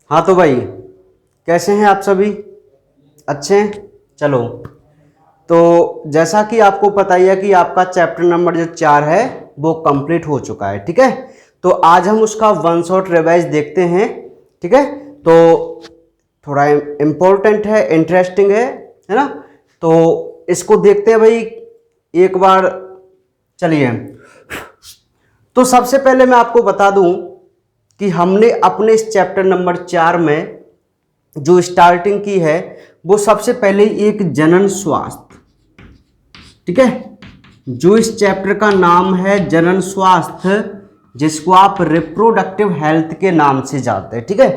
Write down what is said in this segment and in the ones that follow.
हाँ तो भाई, कैसे हैं आप सभी? अच्छे हैं? चलो, तो जैसा कि आपको पता ही है कि आपका चैप्टर नंबर जो 4 है वो कंप्लीट हो चुका है। ठीक है, तो आज हम उसका वन शॉट रिवाइज देखते हैं। ठीक है, तो थोड़ा इम्पोर्टेंट है, इंटरेस्टिंग है ना? तो इसको देखते हैं भाई एक बार। चलिए, तो सबसे पहले मैं आपको बता दूं कि हमने अपने इस चैप्टर नंबर 4 में जो स्टार्टिंग की है वो सबसे पहले एक जनन स्वास्थ्य। ठीक है, जो इस चैप्टर का नाम है जनन स्वास्थ्य, जिसको आप रिप्रोडक्टिव हेल्थ के नाम से जानते हैं। ठीक है,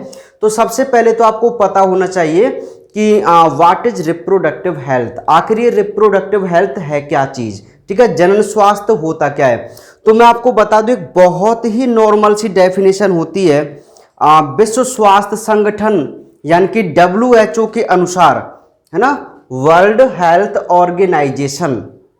तो सबसे पहले तो आपको पता होना चाहिए कि व्हाट इज रिप्रोडक्टिव हेल्थ। आखिर ये रिप्रोडक्टिव हेल्थ है क्या चीज? ठीक है, जनन स्वास्थ्य होता क्या है? तो मैं आपको बता दूं, एक बहुत ही नॉर्मल सी डेफिनेशन होती है। विश्व स्वास्थ्य संगठन यानी कि WHO के अनुसार, है ना, world health organisation,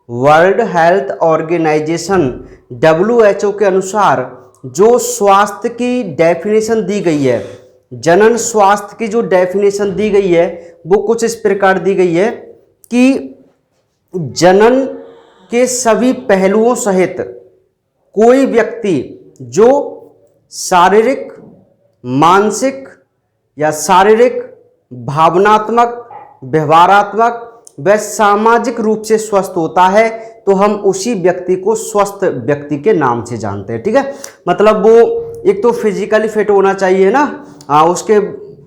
world health organisation WHO के अनुसार जो स्वास्थ्य की डेफिनेशन दी गई है, जनन स्वास्थ्य की जो डेफिनेशन दी गई है वो कुछ इस प्रकार दी गई है कि जनन के सभी पहलुओं सहित कोई व्यक्ति जो शारीरिक, मानसिक या शारीरिक, भावनात्मक, व्यवहारात्मक व सामाजिक रूप से स्वस्थ होता है तो हम उसी व्यक्ति को स्वस्थ व्यक्ति के नाम से जानते हैं। ठीक है, मतलब वो एक तो फिजिकली फिट होना चाहिए ना,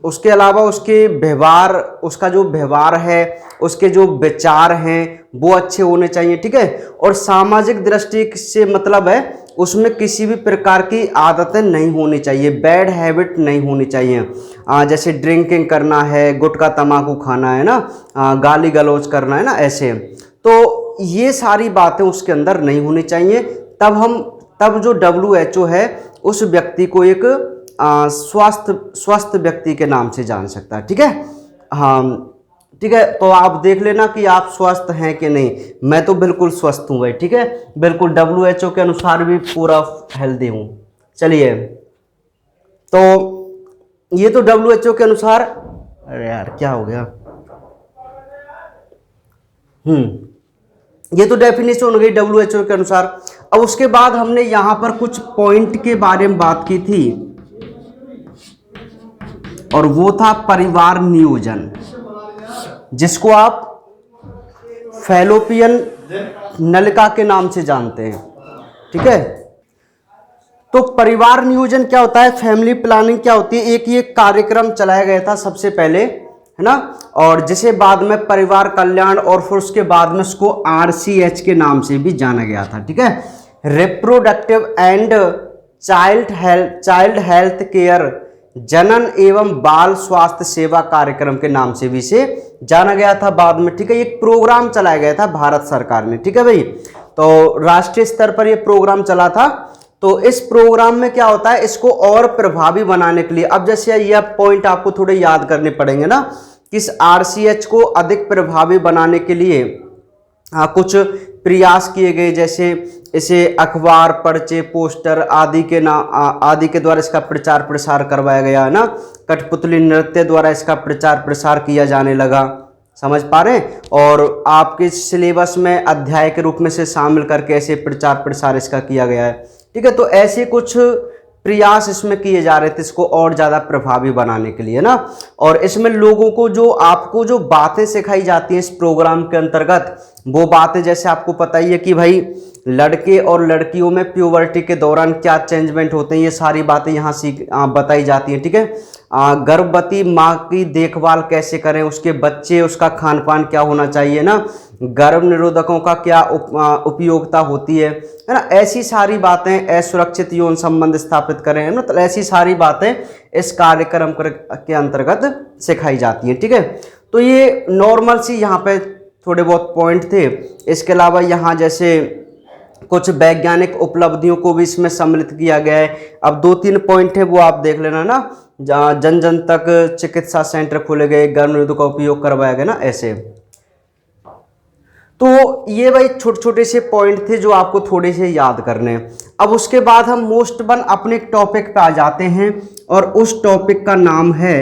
उसके अलावा उसके व्यवहार, उसका जो व्यवहार है, उसके जो विचार हैं वो अच्छे होने चाहिए। ठीक है, और सामाजिक दृष्टि से मतलब है उसमें किसी भी प्रकार की आदतें नहीं होनी चाहिए, बैड हैबिट नहीं होनी चाहिए। जैसे ड्रिंकिंग करना है, गुटखा तम्बाकू खाना है ना, गाली गलौज करना है ना, ऐसे तो ये सारी बातें उसके अंदर नहीं होनी चाहिए। तब जो WHO है उस व्यक्ति को एक स्वस्थ व्यक्ति के नाम से जान सकता है। ठीक है, हाँ ठीक है, तो आप देख लेना कि आप स्वस्थ हैं कि नहीं। मैं तो बिल्कुल स्वस्थ हूँ भाई। ठीक है, बिल्कुल WHO के अनुसार भी पूरा हेल्दी हूँ। चलिए, तो ये तो WHO के अनुसार, अरे यार क्या हो गया, ये तो डेफिनेशन हो गई WHO के अनुसार। अब उसके बाद हमने यहां पर कुछ पॉइंट के बारे में बात की थी और वो था परिवार नियोजन, जिसको आप फैलोपियन नलिका के नाम से जानते हैं। ठीक है, तो परिवार नियोजन क्या होता है, फैमिली प्लानिंग क्या होती है, एक ये कार्यक्रम चलाया गया था सबसे पहले, है ना, और जिसे बाद में परिवार कल्याण और फिर उसके बाद में उसको RCH के नाम से भी जाना गया था। ठीक है, reproductive and child health care जनन एवं बाल स्वास्थ्य सेवा कार्यक्रम के नाम से भी इसे जाना गया था बाद में। ठीक है, एक प्रोग्राम चलाया गया था भारत सरकार ने। ठीक है भाई, तो राष्ट्रीय स्तर पर यह प्रोग्राम चला था। तो इस प्रोग्राम में क्या होता है, इसको और प्रभावी बनाने के लिए, अब जैसे यह पॉइंट आपको थोड़े याद करने पड़ेंगे ना, कि इस RCH को अधिक प्रभावी बनाने के लिए कुछ प्रयास किए गए, जैसे इसे अखबार, पर्चे, पोस्टर आदि के द्वारा इसका प्रचार प्रसार करवाया गया है ना, कठपुतली नृत्य द्वारा इसका प्रचार प्रसार किया जाने लगा। समझ पा रहे हैं? और आपके सिलेबस में अध्याय के रूप में से शामिल करके ऐसे प्रचार प्रसार इसका किया गया है। ठीक है, तो ऐसे कुछ प्रयास इसमें किए जा रहे थे इसको और ज़्यादा प्रभावी बनाने के लिए ना। और इसमें लोगों को आपको जो बातें सिखाई जाती हैं इस प्रोग्राम के अंतर्गत, वो बातें जैसे आपको पता ही है कि भाई लड़के और लड़कियों में प्यूबर्टी के दौरान क्या चेंजमेंट होते हैं, ये सारी बातें यहाँ बताई जाती हैं। ठीक है, गर्भवती माँ की देखभाल कैसे करें, उसके बच्चे, उसका खान पान क्या होना चाहिए ना, गर्भ निरोधकों का क्या उपयोगिता होती है ना, ऐसी सारी बातें, असुरक्षित यौन संबंध स्थापित करें ना, तो ऐसी सारी बातें इस कार्यक्रम के अंतर्गत सिखाई जाती हैं। ठीक है, तो ये नॉर्मल सी यहाँ पे थोड़े बहुत पॉइंट थे। इसके अलावा यहाँ जैसे कुछ वैज्ञानिक उपलब्धियों को भी इसमें सम्मिलित किया गया है। अब 2-3 पॉइंट है वो आप देख लेना ना, जन जन तक चिकित्सा सेंटर खोले गए, गर्भ निरोधक का उपयोग करवाया गया ना, ऐसे। तो ये भाई छोटे छोटे से पॉइंट थे जो आपको थोड़े से याद करने हैं। अब उसके बाद हम मोस्ट वन अपने टॉपिक पे आ जाते हैं और उस टॉपिक का नाम है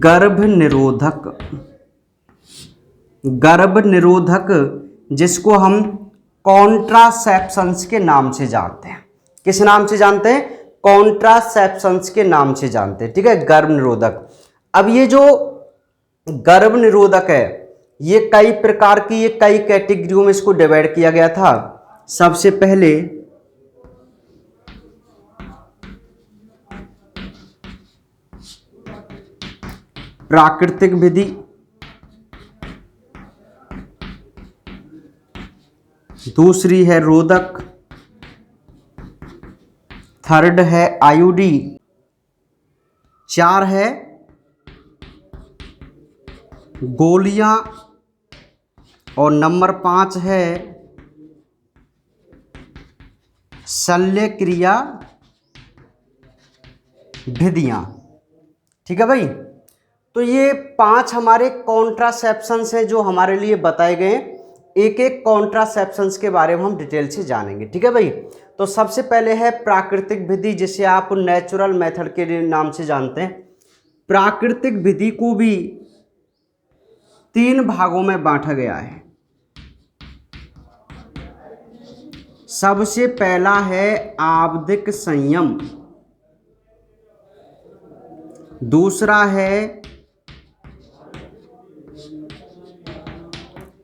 गर्भ निरोधक। गर्भ निरोधक जिसको हम कॉन्ट्रासेप्शंस के नाम से जानते हैं। किस नाम से जानते हैं? कॉन्ट्रासेप्शंस के नाम से जानते हैं, ठीक है, गर्भ निरोधक। अब ये जो गर्भ निरोधक है ये कई प्रकार की, ये कई कैटेगरियों में इसको डिवाइड किया गया था। सबसे पहले प्राकृतिक विधि, दूसरी है रोधक, थर्ड है आईयूडी, 4 है गोलियां और नंबर 5 है शल्य क्रिया विधियां। ठीक है भाई, तो ये 5 हमारे कॉन्ट्रासेप्शंस हैं जो हमारे लिए बताए गए। एक एक कॉन्ट्रासेप्शंस के बारे में हम डिटेल से जानेंगे, ठीक है भाई। तो सबसे पहले है प्राकृतिक विधि, जिसे आप नेचुरल मेथड के नाम से जानते हैं। प्राकृतिक विधि को भी 3 भागों में बांटा गया है। सबसे पहला है आवधिक संयम, दूसरा है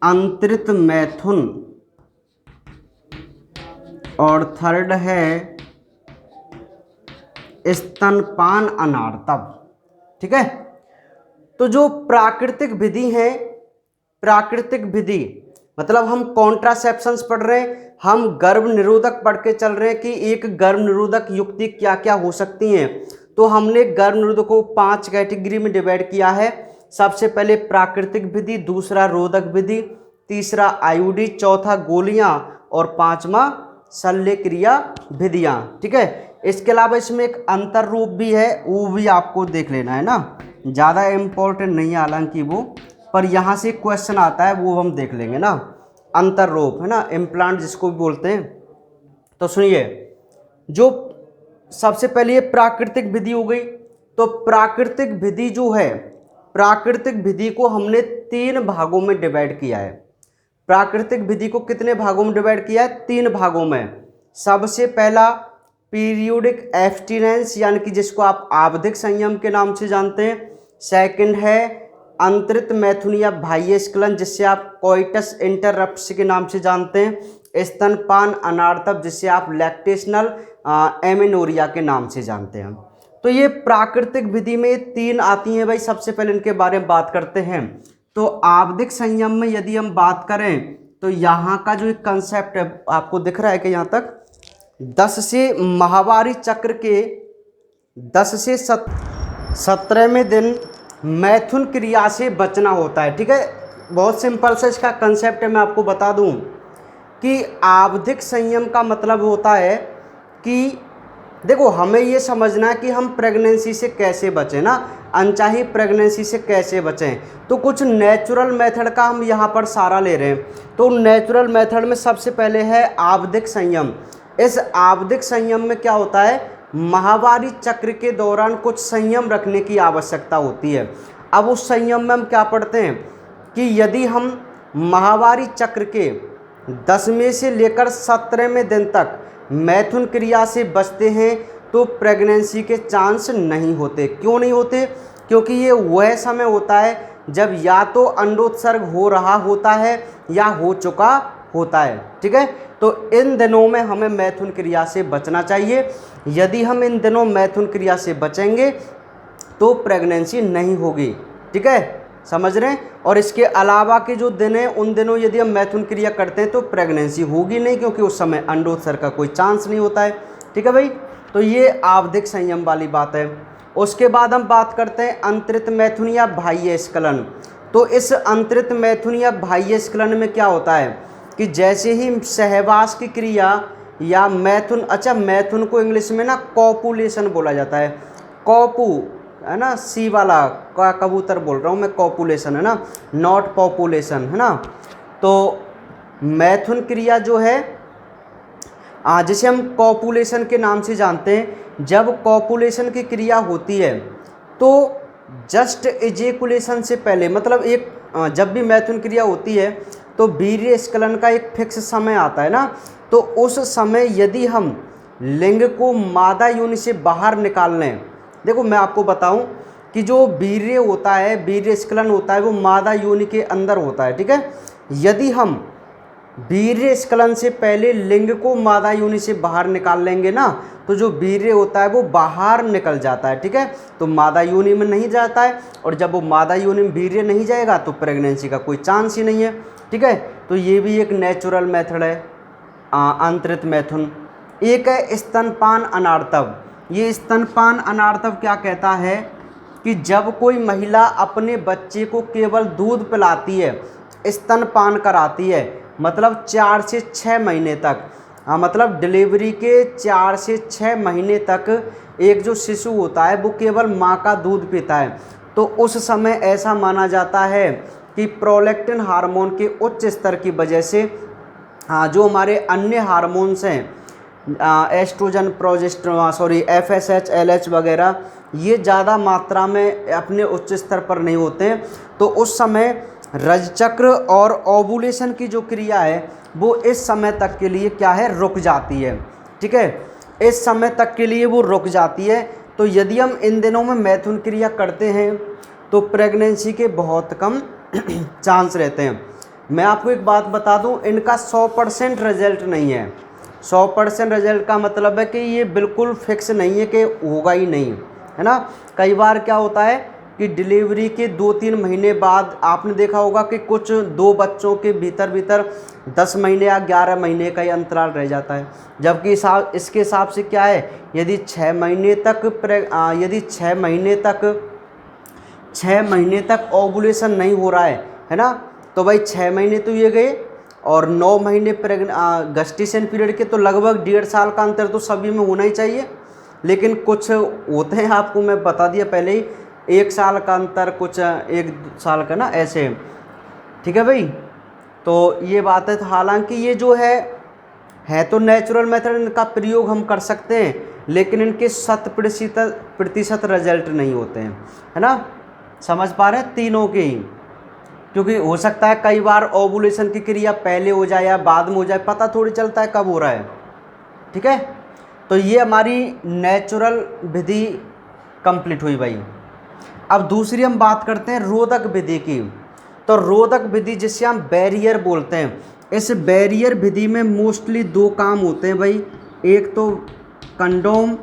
अंतरित मैथुन और थर्ड है स्तनपान अनार्तव। ठीक है, तो जो प्राकृतिक विधि है, प्राकृतिक विधि मतलब हम कॉन्ट्रासेप्शंस पढ़ रहे हैं, हम गर्भ निरोधक पढ़ के चल रहे हैं कि एक गर्भ निरोधक युक्ति क्या क्या हो सकती हैं। तो हमने गर्भ निरोधक को 5 कैटेगरी में डिवाइड किया है। सबसे पहले प्राकृतिक विधि, दूसरा रोधक विधि, तीसरा आईयूडी, चौथा गोलियां और 5वां शल्य क्रिया विधियां। ठीक है, इसके अलावा इसमें एक अंतर रूप भी है, वो भी आपको देख लेना है ना, ज़्यादा इम्पोर्टेंट नहीं है हालांकि वो, पर यहाँ से क्वेश्चन आता है वो हम देख लेंगे ना। अंतर रूप है ना, इम्प्लांट जिसको भी बोलते हैं। तो सुनिए, जो सबसे पहले ये प्राकृतिक विधि हो गई। तो प्राकृतिक विधि जो है, प्राकृतिक विधि को हमने 3 भागों में डिवाइड किया है। प्राकृतिक विधि को कितने भागों में डिवाइड किया है? 3 भागों में। सबसे पहला पीरियोडिक एब्स्टिनेंस, यानी कि जिसको आप आवधिक संयम के नाम से जानते हैं। सेकंड है अंतरित मैथुन या बाह्य स्खलन, जिससे आप कोइटस इंटररप्ट्स के नाम से जानते हैं। स्तनपान अनार्तव, जिसे आप लैक्टेशनल एमेनोरिया के नाम से जानते हैं। तो ये प्राकृतिक विधि में 3 आती हैं भाई। सबसे पहले इनके बारे में बात करते हैं। तो आवधिक संयम में यदि हम बात करें तो यहाँ का जो एक कंसेप्ट है, आपको दिख रहा है कि यहाँ तक 10 से माहवारी चक्र के 10 से 17वें दिन मैथुन क्रिया से बचना होता है। ठीक है, बहुत सिंपल से इसका कंसेप्ट है, मैं आपको बता दूं कि आवधिक संयम का मतलब होता है कि देखो, हमें ये समझना है कि हम प्रेगनेंसी से कैसे बचें ना, अनचाही प्रेगनेंसी से कैसे बचें। तो कुछ नेचुरल मेथड का हम यहाँ पर सहारा ले रहे हैं। तो नेचुरल मेथड में सबसे पहले है आवधिक संयम। इस आवधिक संयम में क्या होता है, माहवारी चक्र के दौरान कुछ संयम रखने की आवश्यकता होती है। अब उस संयम में हम क्या पढ़ते हैं कि यदि हम माहवारी चक्र के 10वें से लेकर 17वें दिन तक मैथुन क्रिया से बचते हैं तो प्रेगनेंसी के चांस नहीं होते। क्यों नहीं होते? क्योंकि ये वह समय होता है जब या तो अंडोत्सर्ग हो रहा होता है या हो चुका होता है। ठीक है, तो इन दिनों में हमें मैथुन क्रिया से बचना चाहिए। यदि हम इन दिनों मैथुन क्रिया से बचेंगे तो प्रेगनेंसी नहीं होगी। ठीक है, समझ रहे हैं। और इसके अलावा के जो दिन हैं उन दिनों यदि हम मैथुन क्रिया करते हैं तो प्रेगनेंसी होगी नहीं, क्योंकि उस समय अंडोत्सर्ग का कोई चांस नहीं होता है। ठीक है भाई, तो ये आवधिक संयम वाली बात है। उसके बाद हम बात करते हैं अंतरित मैथुन या बाह्य स्खलन। तो इस अंतरित मैथुन या बाह्य स्खलन में क्या होता है कि जैसे ही सहवास की क्रिया या मैथुन, अच्छा मैथुन को इंग्लिश में ना कॉपुलेशन बोला जाता है। कॉपू है ना, सी वाला का कबूतर बोल रहा हूँ मैं, कॉपुलेशन है ना, नॉट पॉपुलेशन है ना। तो मैथुन क्रिया जो है जिसे हम कॉपुलेशन के नाम से जानते हैं, जब कॉपुलेशन की क्रिया होती है तो जस्ट एजेकुलेशन से पहले, मतलब एक जब भी मैथुन क्रिया होती है तो वीर्य स्खलन का एक फिक्स समय आता है ना, तो उस समय यदि हम लिंग को मादा योनि से बाहर निकाल लें, देखो मैं आपको बताऊं कि जो वीर्य होता है, वीर्य स्खलन होता है, वो मादा योनि के अंदर होता है, ठीक है। यदि हम वीर्य स्खलन से पहले लिंग को मादा योनि से बाहर निकाल लेंगे ना, तो जो वीर्य होता है वो बाहर निकल जाता है, ठीक है, तो मादा योनि में नहीं जाता है, और जब वो मादा योनि में वीर्य नहीं जाएगा तो प्रेगनेंसी का कोई चांस ही नहीं है, ठीक है। तो ये भी एक नेचुरल मेथड है, अंतरित मैथुन। एक है स्तनपान अनार्तव। ये स्तनपान अनार्तव क्या कहता है कि जब कोई महिला अपने बच्चे को केवल दूध पिलाती है, स्तनपान कराती है, मतलब 4 से 6 महीने तक, मतलब डिलीवरी के 4 से 6 महीने तक एक जो शिशु होता है वो केवल माँ का दूध पीता है, तो उस समय ऐसा माना जाता है कि प्रोलैक्टिन हार्मोन के उच्च स्तर की वजह से जो हमारे अन्य हार्मोन्स हैं, एस्ट्रोजन, प्रोजेस्टेरोन, FSH, LH वगैरह, ये ज़्यादा मात्रा में अपने उच्च स्तर पर नहीं होते हैं, तो उस समय रजचक्र और ओवुलेशन की जो क्रिया है वो इस समय तक के लिए क्या है, रुक जाती है, ठीक है, इस समय तक के लिए वो रुक जाती है। तो यदि हम इन दिनों में मैथुन क्रिया करते हैं तो प्रेगनेंसी के बहुत कम चांस रहते हैं। मैं आपको एक बात बता दूं, इनका 100% रिजल्ट नहीं है। 100% रिजल्ट का मतलब है कि ये बिल्कुल फिक्स नहीं है कि होगा ही नहीं, है ना। कई बार क्या होता है कि डिलीवरी के 2-3 महीने बाद आपने देखा होगा कि कुछ 2 बच्चों के भीतर 10 महीने या 11 महीने का ही अंतराल रह जाता है, जबकि इसके हिसाब से क्या है, यदि 6 महीने तक ओवुलेशन नहीं हो रहा है ना, तो भाई 6 महीने तो ये गए, और 9 महीने गस्टेशन पीरियड के, तो लगभग 1.5 साल का अंतर तो सभी में होना ही चाहिए। लेकिन कुछ होते हैं, आपको मैं बता दिया पहले ही, 1 साल का अंतर, कुछ 1 साल का ना, ऐसे, ठीक है भाई। तो ये बात है। तो हालांकि ये जो है तो नेचुरल मेथड, इनका प्रयोग हम कर सकते हैं, लेकिन इनके 100% रिजल्ट नहीं होते हैं, है ना। समझ पा रहे हैं तीनों के ही, क्योंकि हो सकता है कई बार ओवुलेशन की क्रिया पहले हो जाए या बाद में हो जाए, पता थोड़ी चलता है कब हो रहा है, ठीक है। तो ये हमारी नेचुरल विधि कंप्लीट हुई भाई। अब दूसरी हम बात करते हैं रोधक विधि की। तो रोधक विधि जिसे हम बैरियर बोलते हैं, इस बैरियर विधि में मोस्टली 2 काम होते हैं भाई, एक तो कंडोम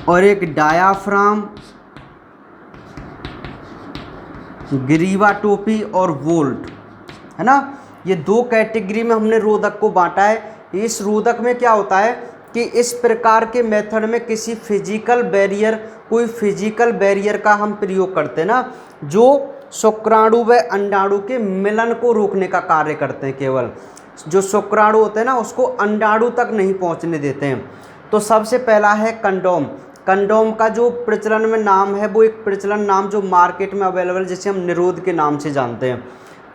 और एक डायाफ्राम, ग्रीवा टोपी और वोल्ट, है ना। ये 2 कैटेगरी में हमने रोधक को बांटा है। इस रोधक में क्या होता है कि इस प्रकार के मेथड में कोई फिजिकल बैरियर का हम प्रयोग करते हैं ना, जो शुक्राणु व अंडाणु के मिलन को रोकने का कार्य करते हैं। केवल जो शुक्राणु होते हैं ना, उसको अंडाणु तक नहीं पहुंचने देते हैं। तो सबसे पहला है कंडोम। कंडोम का जो प्रचलन में नाम है, वो एक प्रचलन नाम जो मार्केट में अवेलेबल, जिसे हम निरोध के नाम से जानते हैं।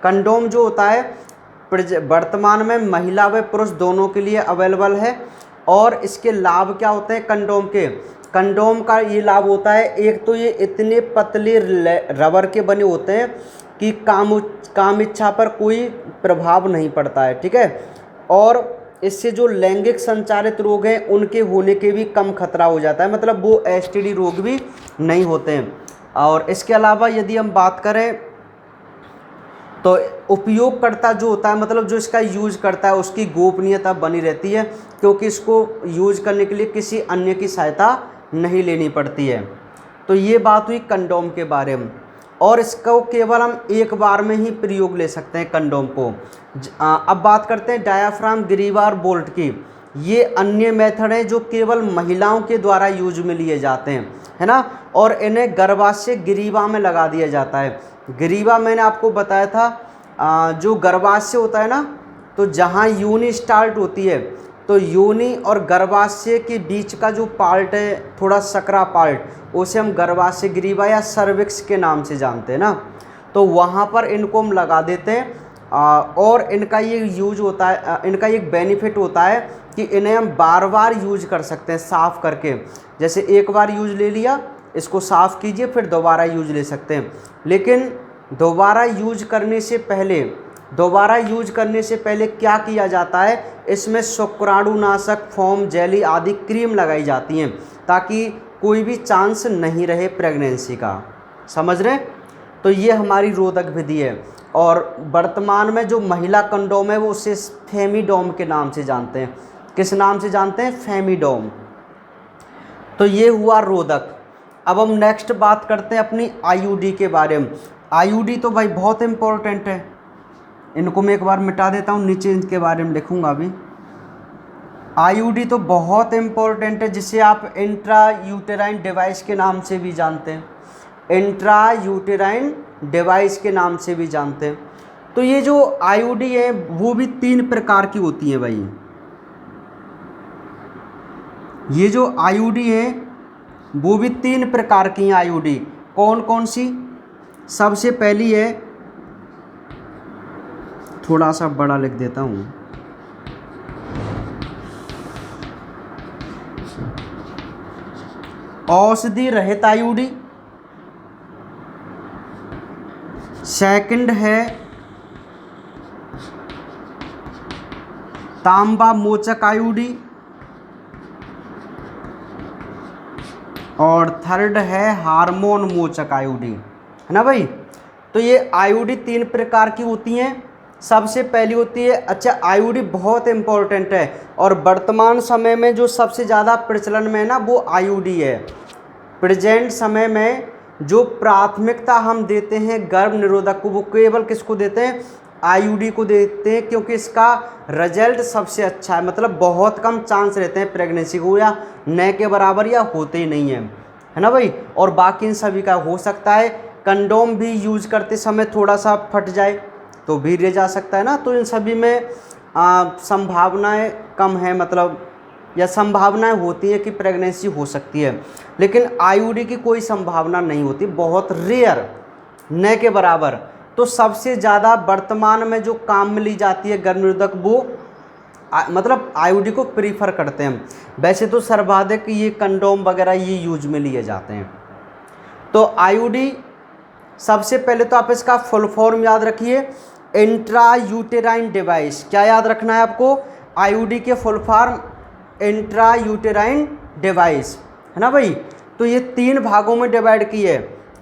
कंडोम जो होता है वर्तमान में महिला व पुरुष दोनों के लिए अवेलेबल है। और इसके लाभ क्या होते हैं कंडोम के? कंडोम का ये लाभ होता है, एक तो ये इतने पतले रबर के बने होते हैं कि काम इच्छा पर कोई प्रभाव नहीं पड़ता है, ठीक है। और इससे जो लैंगिक संचारित रोग हैं उनके होने के भी कम खतरा हो जाता है, मतलब वो STD रोग भी नहीं होते हैं। और इसके अलावा यदि हम बात करें तो उपयोगकर्ता जो होता है, मतलब जो इसका यूज करता है, उसकी गोपनीयता बनी रहती है, क्योंकि इसको यूज करने के लिए किसी अन्य की सहायता नहीं लेनी पड़ती है। तो ये बात हुई कंडोम के बारे में। और इसको केवल हम एक बार में ही प्रयोग ले सकते हैं कंडोम को। अब बात करते हैं डायाफ्राम, ग्रीवा और बोल्ट की। ये अन्य मेथड हैं जो केवल महिलाओं के द्वारा यूज में लिए जाते हैं, है ना। और इन्हें गर्भाशय ग्रीवा में लगा दिया जाता है। ग्रीवा मैंने आपको बताया था, जो गर्भाशय होता है ना, तो जहाँ यूनि स्टार्ट होती है तो योनि और गर्भाशय के बीच का जो पार्ट है, थोड़ा सकरा पार्ट, उसे हम गर्भाशय ग्रीवा या सर्विक्स के नाम से जानते हैं ना। तो वहाँ पर इनको हम लगा देते हैं और इनका ये यूज होता है, इनका एक बेनिफिट होता है कि इन्हें हम बार बार यूज कर सकते हैं साफ़ करके। जैसे एक बार यूज ले लिया, इसको साफ़ कीजिए, फिर दोबारा यूज ले सकते हैं। लेकिन दोबारा यूज करने से पहले क्या किया जाता है, इसमें शुक्राणुनाशक, फोम, जेली आदि क्रीम लगाई जाती हैं ताकि कोई भी चांस नहीं रहे प्रेगनेंसी का। समझ रहे हैं? तो ये हमारी रोधक विधि है। और वर्तमान में जो महिला कंडोम है वो उसे फेमिडोम के नाम से जानते हैं। किस नाम से जानते हैं? फेमिडोम। तो ये हुआ रोधक। अब हम नेक्स्ट बात करते हैं अपनी आईयूडी के बारे में। आईयूडी तो भाई बहुत इम्पोर्टेंट है, इनको मैं एक बार मिटा देता हूँ, नीचे इनके बारे में लिखूँगा अभी। आईयूडी तो बहुत इम्पोर्टेंट है, जिसे आप इंट्रा यूटेराइन डिवाइस के नाम से भी जानते हैं, इंट्रा यूटेराइन डिवाइस के नाम से भी जानते हैं। तो ये जो आईयूडी है वो भी 3 प्रकार की होती है भाई। ये जो आईयूडी है वो भी 3 प्रकार की हैं आईयूडी। कौन कौन सी? सबसे पहली है, थोड़ा सा बड़ा लिख देता हूँ, औषधि रहित आईयूडी। सेकंड है तांबा मोचक आईयूडी और थर्ड है हार्मोन मोचक आईयूडी, है ना भाई। तो ये आईयूडी 3 प्रकार की होती हैं। सबसे पहली होती है, अच्छा आईयूडी बहुत इम्पोर्टेंट है और वर्तमान समय में जो सबसे ज़्यादा प्रचलन में है ना वो आईयूडी है। प्रेजेंट समय में जो प्राथमिकता हम देते हैं गर्भ निरोधक को, वो केवल किसको देते हैं? आईयूडी को देते हैं, क्योंकि इसका रिजल्ट सबसे अच्छा है। मतलब बहुत कम चांस रहते हैं प्रेगनेंसी को, या न के बराबर या होते ही नहीं है, है ना भाई। और बाकी इन सभी का हो सकता है कंडोम भी यूज करते समय थोड़ा सा फट जाए तो भी रह जा सकता है ना। तो इन सभी में संभावनाएं कम है, मतलब या संभावनाएं होती है कि प्रेगनेंसी हो सकती है, लेकिन आईयूडी की कोई संभावना नहीं होती, बहुत रेयर, न के बराबर। तो सबसे ज़्यादा वर्तमान में जो काम में ली जाती है गर्भनिरोधक, वो मतलब आईयूडी को प्रीफर करते हैं। वैसे तो सर्वाधिक ये कंडोम वगैरह ये यूज में लिए जाते हैं। तो आईयूडी, सबसे पहले तो आप इसका फुल फॉर्म याद रखिए, इंट्रा यूटेराइन डिवाइस। क्या याद रखना है आपको? आईयूडी के full form intra uterine device, है ना भाई। तो ये 3 भागों में डिवाइड की है,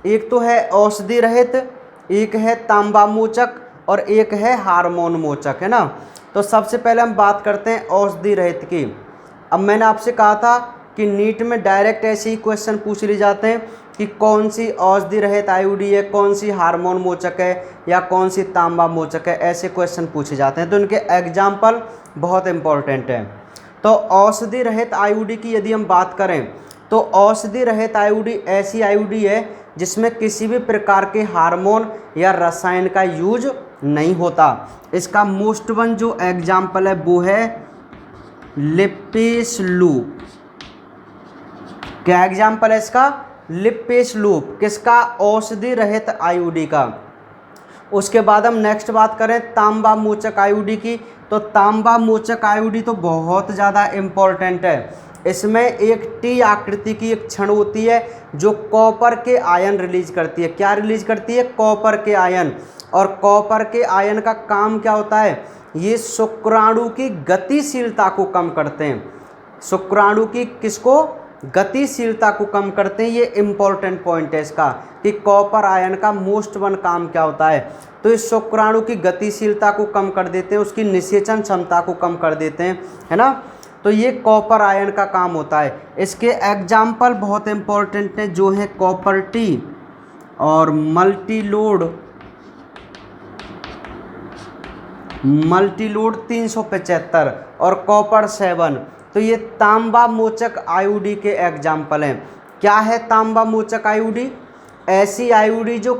एक तो है औषधि रहित, एक है तांबा मोचक और एक है हार्मोन मोचक, है ना। तो सबसे पहले हम बात करते हैं औषधि रहित की। अब मैंने आपसे कहा था कि नीट में डायरेक्ट ऐसे ही क्वेश्चन पूछ लिए जाते हैं कि कौन सी औषधि रहित आईयूडी है, कौन सी हार्मोन मोचक है या कौन सी तांबा मोचक है, ऐसे क्वेश्चन पूछे जाते हैं। तो इनके एग्जाम्पल बहुत इंपॉर्टेंट हैं। तो औषधि रहित आईयूडी की यदि हम बात करें तो औषधि रहित आईयूडी ऐसी आईयूडी है जिसमें किसी भी प्रकार के हार्मोन या रसायन का यूज नहीं होता। इसका मोस्ट वन जो एग्जाम्पल है वो है लिपेस लूप। क्या एग्जाम्पल है इसका? Lipase loop. किसका? औषधि रहित आईयूडी का। उसके बाद हम नेक्स्ट बात करें तांबा मोचक आईयूडी की। तो तांबा मोचक आईयूडी तो बहुत ज़्यादा इम्पोर्टेंट है। इसमें एक टी आकृति की एक छड़ होती है जो कॉपर के आयन रिलीज करती है। क्या रिलीज करती है? कॉपर के आयन। और कॉपर के आयन का काम क्या होता है? ये शुक्राणु की गतिशीलता को कम करते हैं। शुक्राणु की किसको? गतिशीलता को कम करते हैं। ये इम्पोर्टेंट पॉइंट है इसका कि कॉपर आयन का मोस्ट वन काम क्या होता है। तो इस शुक्राणु की गतिशीलता को कम कर देते हैं, उसकी निषेचन क्षमता को कम कर देते हैं, है ना। तो ये कॉपर आयन का काम होता है। इसके एग्जाम्पल बहुत इम्पोर्टेंट हैं जो है कॉपर टी और मल्टीलोड 375 और कॉपर 7। तो ये तांबा मोचक आईयूडी के एग्जाम्पल हैं। क्या है तांबा मोचक आईयूडी? ऐसी आईयूडी जो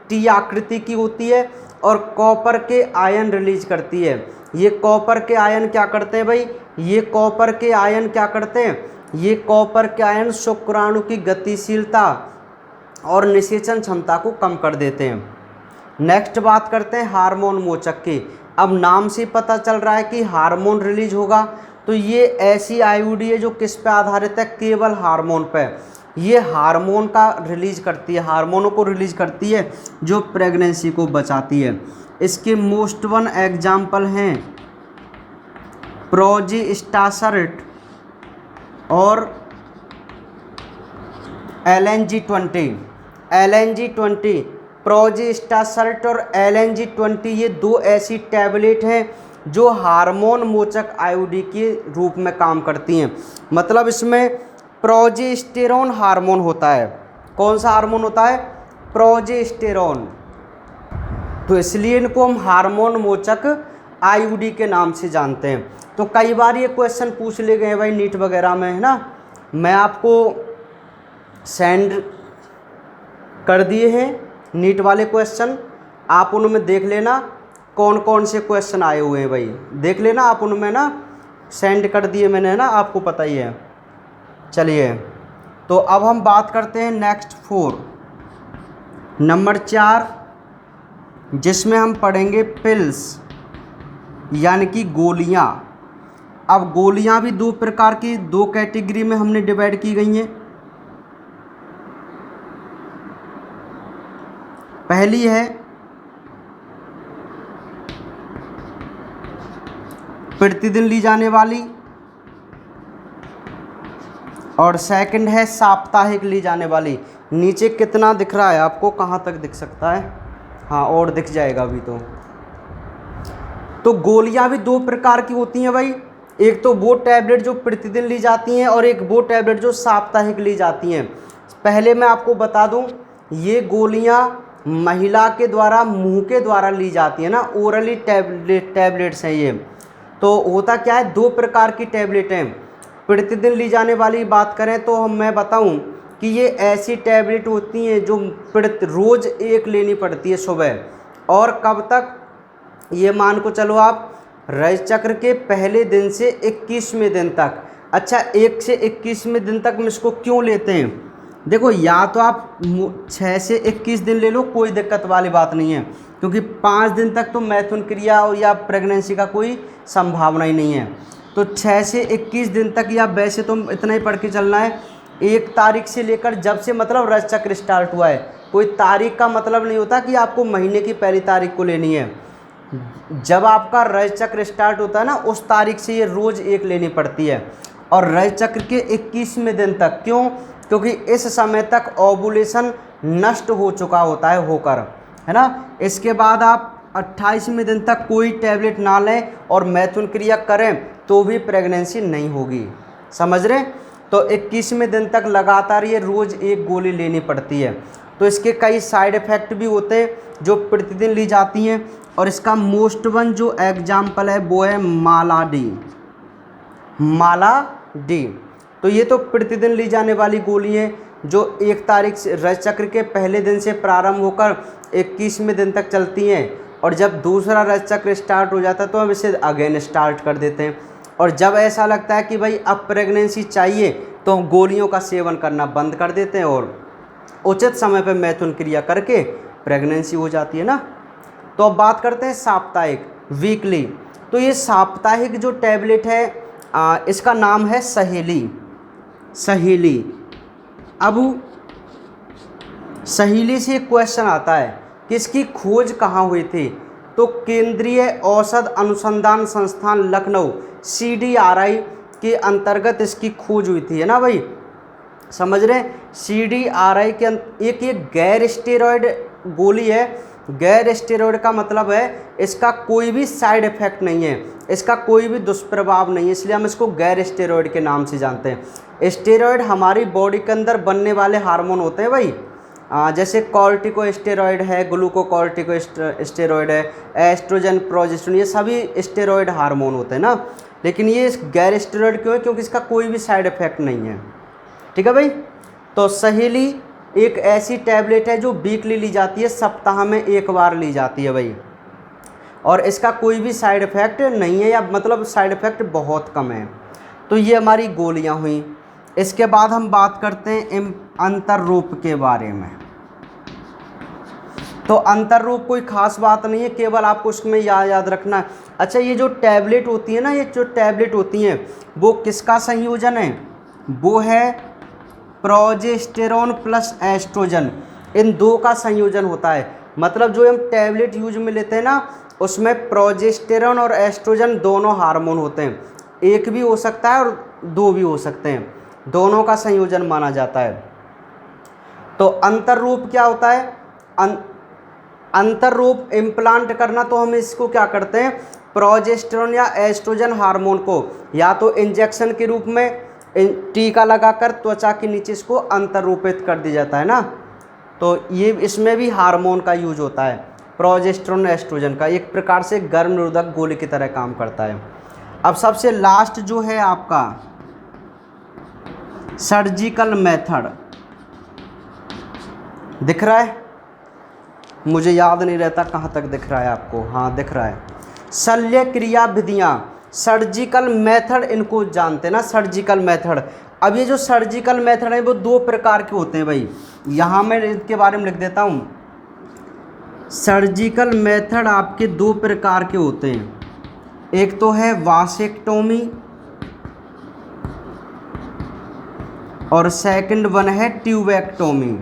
टी आकृति की होती है और कॉपर के आयन रिलीज करती है। ये कॉपर के आयन क्या करते हैं भाई? ये कॉपर के आयन क्या करते हैं, ये कॉपर के आयन शुक्राणु की गतिशीलता और निषेचन क्षमता को कम कर देते हैं। नेक्स्ट बात करते हैं हार्मोन मोचक की। अब नाम से पता चल रहा है कि हार्मोन रिलीज होगा, तो ये ऐसी आईयूडी है जो किस पे आधारित है, केवल हार्मोन पे। ये हार्मोन का रिलीज करती है, हार्मोनों को रिलीज करती है जो प्रेगनेंसी को बचाती है। इसके मोस्ट वन एग्जाम्पल हैं प्रोजेस्टेरोन और LNG-20। LNG-20, प्रोजेस्टेरोन और LNG-20 ये दो ऐसी टैबलेट हैं जो हार्मोन मोचक आईयूडी के रूप में काम करती हैं। मतलब इसमें प्रोजेस्टेरोन हार्मोन होता है। कौन सा हार्मोन होता है, प्रोजेस्टेरोन। तो इसलिए इनको हम हार्मोन मोचक आईयूडी के नाम से जानते हैं। तो कई बार ये क्वेश्चन पूछ ले गए भाई नीट वगैरह में, है ना। मैं आपको सेंड कर दिए हैं नीट वाले क्वेश्चन, आप उनमें देख लेना कौन कौन से क्वेश्चन आए हुए हैं भाई, देख लेना आप उनमें ना, सेंड कर दिए मैंने, है ना, आपको पता ही है। चलिए तो अब हम बात करते हैं नेक्स्ट 4, नंबर 4, जिसमें हम पढ़ेंगे पिल्स यानी कि गोलियां। अब गोलियां भी दो प्रकार की, दो कैटेगरी में हमने डिवाइड की गई हैं। पहली है प्रतिदिन ली जाने वाली और सेकंड है साप्ताहिक ली जाने वाली। नीचे कितना दिख रहा है आपको, कहाँ तक दिख सकता है, हाँ और दिख जाएगा अभी तो गोलियां भी दो प्रकार की होती हैं भाई। एक तो वो टैबलेट जो प्रतिदिन ली जाती हैं और एक वो टैबलेट जो साप्ताहिक ली जाती हैं। पहले मैं आपको बता दूं, ये गोलियां महिला के द्वारा मुंह के द्वारा ली जाती है ना, ओरली टैबलेट्स हैं ये। तो होता क्या है, दो प्रकार की टैबलेट हैं। प्रतिदिन ली जाने वाली बात करें तो मैं बताऊं कि ये ऐसी टैबलेट होती हैं जो रोज़ एक लेनी पड़ती है सुबह, और कब तक, ये मान को चलो आप रज चक्र के पहले दिन से 21वें दिन तक। अच्छा 1 से 21वें दिन तक हम इसको क्यों लेते हैं, देखो या तो आप 6 से 21 दिन ले लो, कोई दिक्कत वाली बात नहीं है, क्योंकि 5 दिन तक तो मैथुन क्रिया और या प्रेगनेंसी का कोई संभावना ही नहीं है। तो 6 से 21 दिन तक, या वैसे तो इतना ही पढ़ के चलना है, 1 तारीख से लेकर जब से मतलब रज चक्र स्टार्ट हुआ है, कोई तारीख का मतलब नहीं होता कि आपको महीने की पहली तारीख को लेनी है। जब आपका रज चक्र स्टार्ट होता है ना, उस तारीख से ये रोज़ एक लेनी पड़ती है, और रज चक्र के 21वें दिन तक। क्यों, क्योंकि इस समय तक ओवुलेशन नष्ट हो चुका होता है होकर, है ना। इसके बाद आप 28वें दिन तक कोई टैबलेट ना लें और मैथुन क्रिया करें तो भी प्रेगनेंसी नहीं होगी, समझ रहे। तो 21वें दिन तक लगातार ये रोज़ एक गोली लेनी पड़ती है। तो इसके कई साइड इफ़ेक्ट भी होते हैं जो प्रतिदिन ली जाती हैं, और इसका मोस्ट वन जो एग्जाम्पल है वो है माला-डी। तो ये तो प्रतिदिन ली जाने वाली गोली है जो 1 तारीख से रज चक्र के पहले दिन से प्रारंभ होकर 21वें दिन तक चलती हैं, और जब दूसरा रज चक्र स्टार्ट हो जाता है तो हम इसे अगेन स्टार्ट कर देते हैं। और जब ऐसा लगता है कि भाई अब प्रेगनेंसी चाहिए तो हम गोलियों का सेवन करना बंद कर देते हैं और उचित समय पर मैथुन क्रिया करके प्रेगनेंसी हो जाती है ना। तो अब बात करते हैं साप्ताहिक, वीकली। तो ये साप्ताहिक जो टैबलेट है इसका नाम है सहेली। अब सहेली से एक क्वेश्चन आता है कि इसकी खोज कहाँ हुई थी, तो केंद्रीय औषध अनुसंधान संस्थान लखनऊ CDRI के अंतर्गत इसकी खोज हुई थी, है ना भाई, समझ रहे हैं। CDRI के एक गैर स्टेरॉयड गोली है। गैर स्टेरॉयड का मतलब है इसका कोई भी साइड इफेक्ट नहीं है, इसका कोई भी दुष्प्रभाव नहीं है, इसलिए हम इसको गैर स्टेरॉयड के नाम से जानते हैं। स्टेरॉयड हमारी बॉडी के अंदर बनने वाले हार्मोन होते हैं भाई, जैसे कॉर्टिकोस्टेरॉयड है, ग्लूकोकॉर्टिकोस्टेरॉयड है, एस्ट्रोजन, प्रोजेस्टेरोन, ये सभी स्टेरॉयड हार्मोन होते हैं ना। लेकिन ये गैर स्टेरॉयड क्यों है, क्योंकि इसका कोई भी साइड इफेक्ट नहीं है, ठीक है भाई। तो सहेली एक ऐसी टैबलेट है जो वीकली ली जाती है, सप्ताह में 1 बार ली जाती है भाई। और इसका कोई भी साइड इफ़ेक्ट नहीं है, या मतलब साइड इफ़ेक्ट बहुत कम है। तो ये हमारी गोलियां हुई। इसके बाद हम बात करते हैं अंतर रूप के बारे में। तो अंतर रूप कोई खास बात नहीं है, केवल आपको उसमें याद रखना है। अच्छा, ये जो टैबलेट होती है ना, ये जो टैबलेट होती हैं वो किसका संयोजन है? वो है प्रोजेस्टेरॉन प्लस एस्ट्रोजन, इन दो का संयोजन होता है। मतलब जो हम टैबलेट यूज में लेते हैं ना, उसमें प्रोजेस्टेरॉन और एस्ट्रोजन दोनों हार्मोन होते हैं। एक भी हो सकता है और दो भी हो सकते हैं, दोनों का संयोजन माना जाता है। तो अंतर रूप क्या होता है? अंतर रूप इम्प्लांट करना, तो हम इसको क्या करते हैं, प्रोजेस्टेरॉन या एस्ट्रोजन हार्मोन को या तो इंजेक्शन के रूप में टीका लगाकर त्वचा के नीचे इसको अंतर रूपित कर दिया जाता है ना। तो ये इसमें भी हार्मोन का यूज होता है, प्रोजेस्टेरॉन एस्ट्रोजन का, एक प्रकार से गर्म निरोधक गोली की तरह काम करता है। अब सबसे लास्ट जो है आपका सर्जिकल मेथड, दिख रहा है? मुझे याद नहीं रहता कहाँ तक दिख रहा है आपको। हाँ, दिख रहा है। शल्य क्रिया विधियाँ, सर्जिकल मेथड, इनको जानते हैं ना, सर्जिकल मेथड। अब ये जो सर्जिकल मेथड है वो दो प्रकार के होते हैं भाई, यहाँ मैं इनके बारे में लिख देता हूँ। सर्जिकल मेथड आपके दो प्रकार के होते हैं, एक तो है वासेक्टोमी और सेकंड वन है ट्यूबेक्टोमी।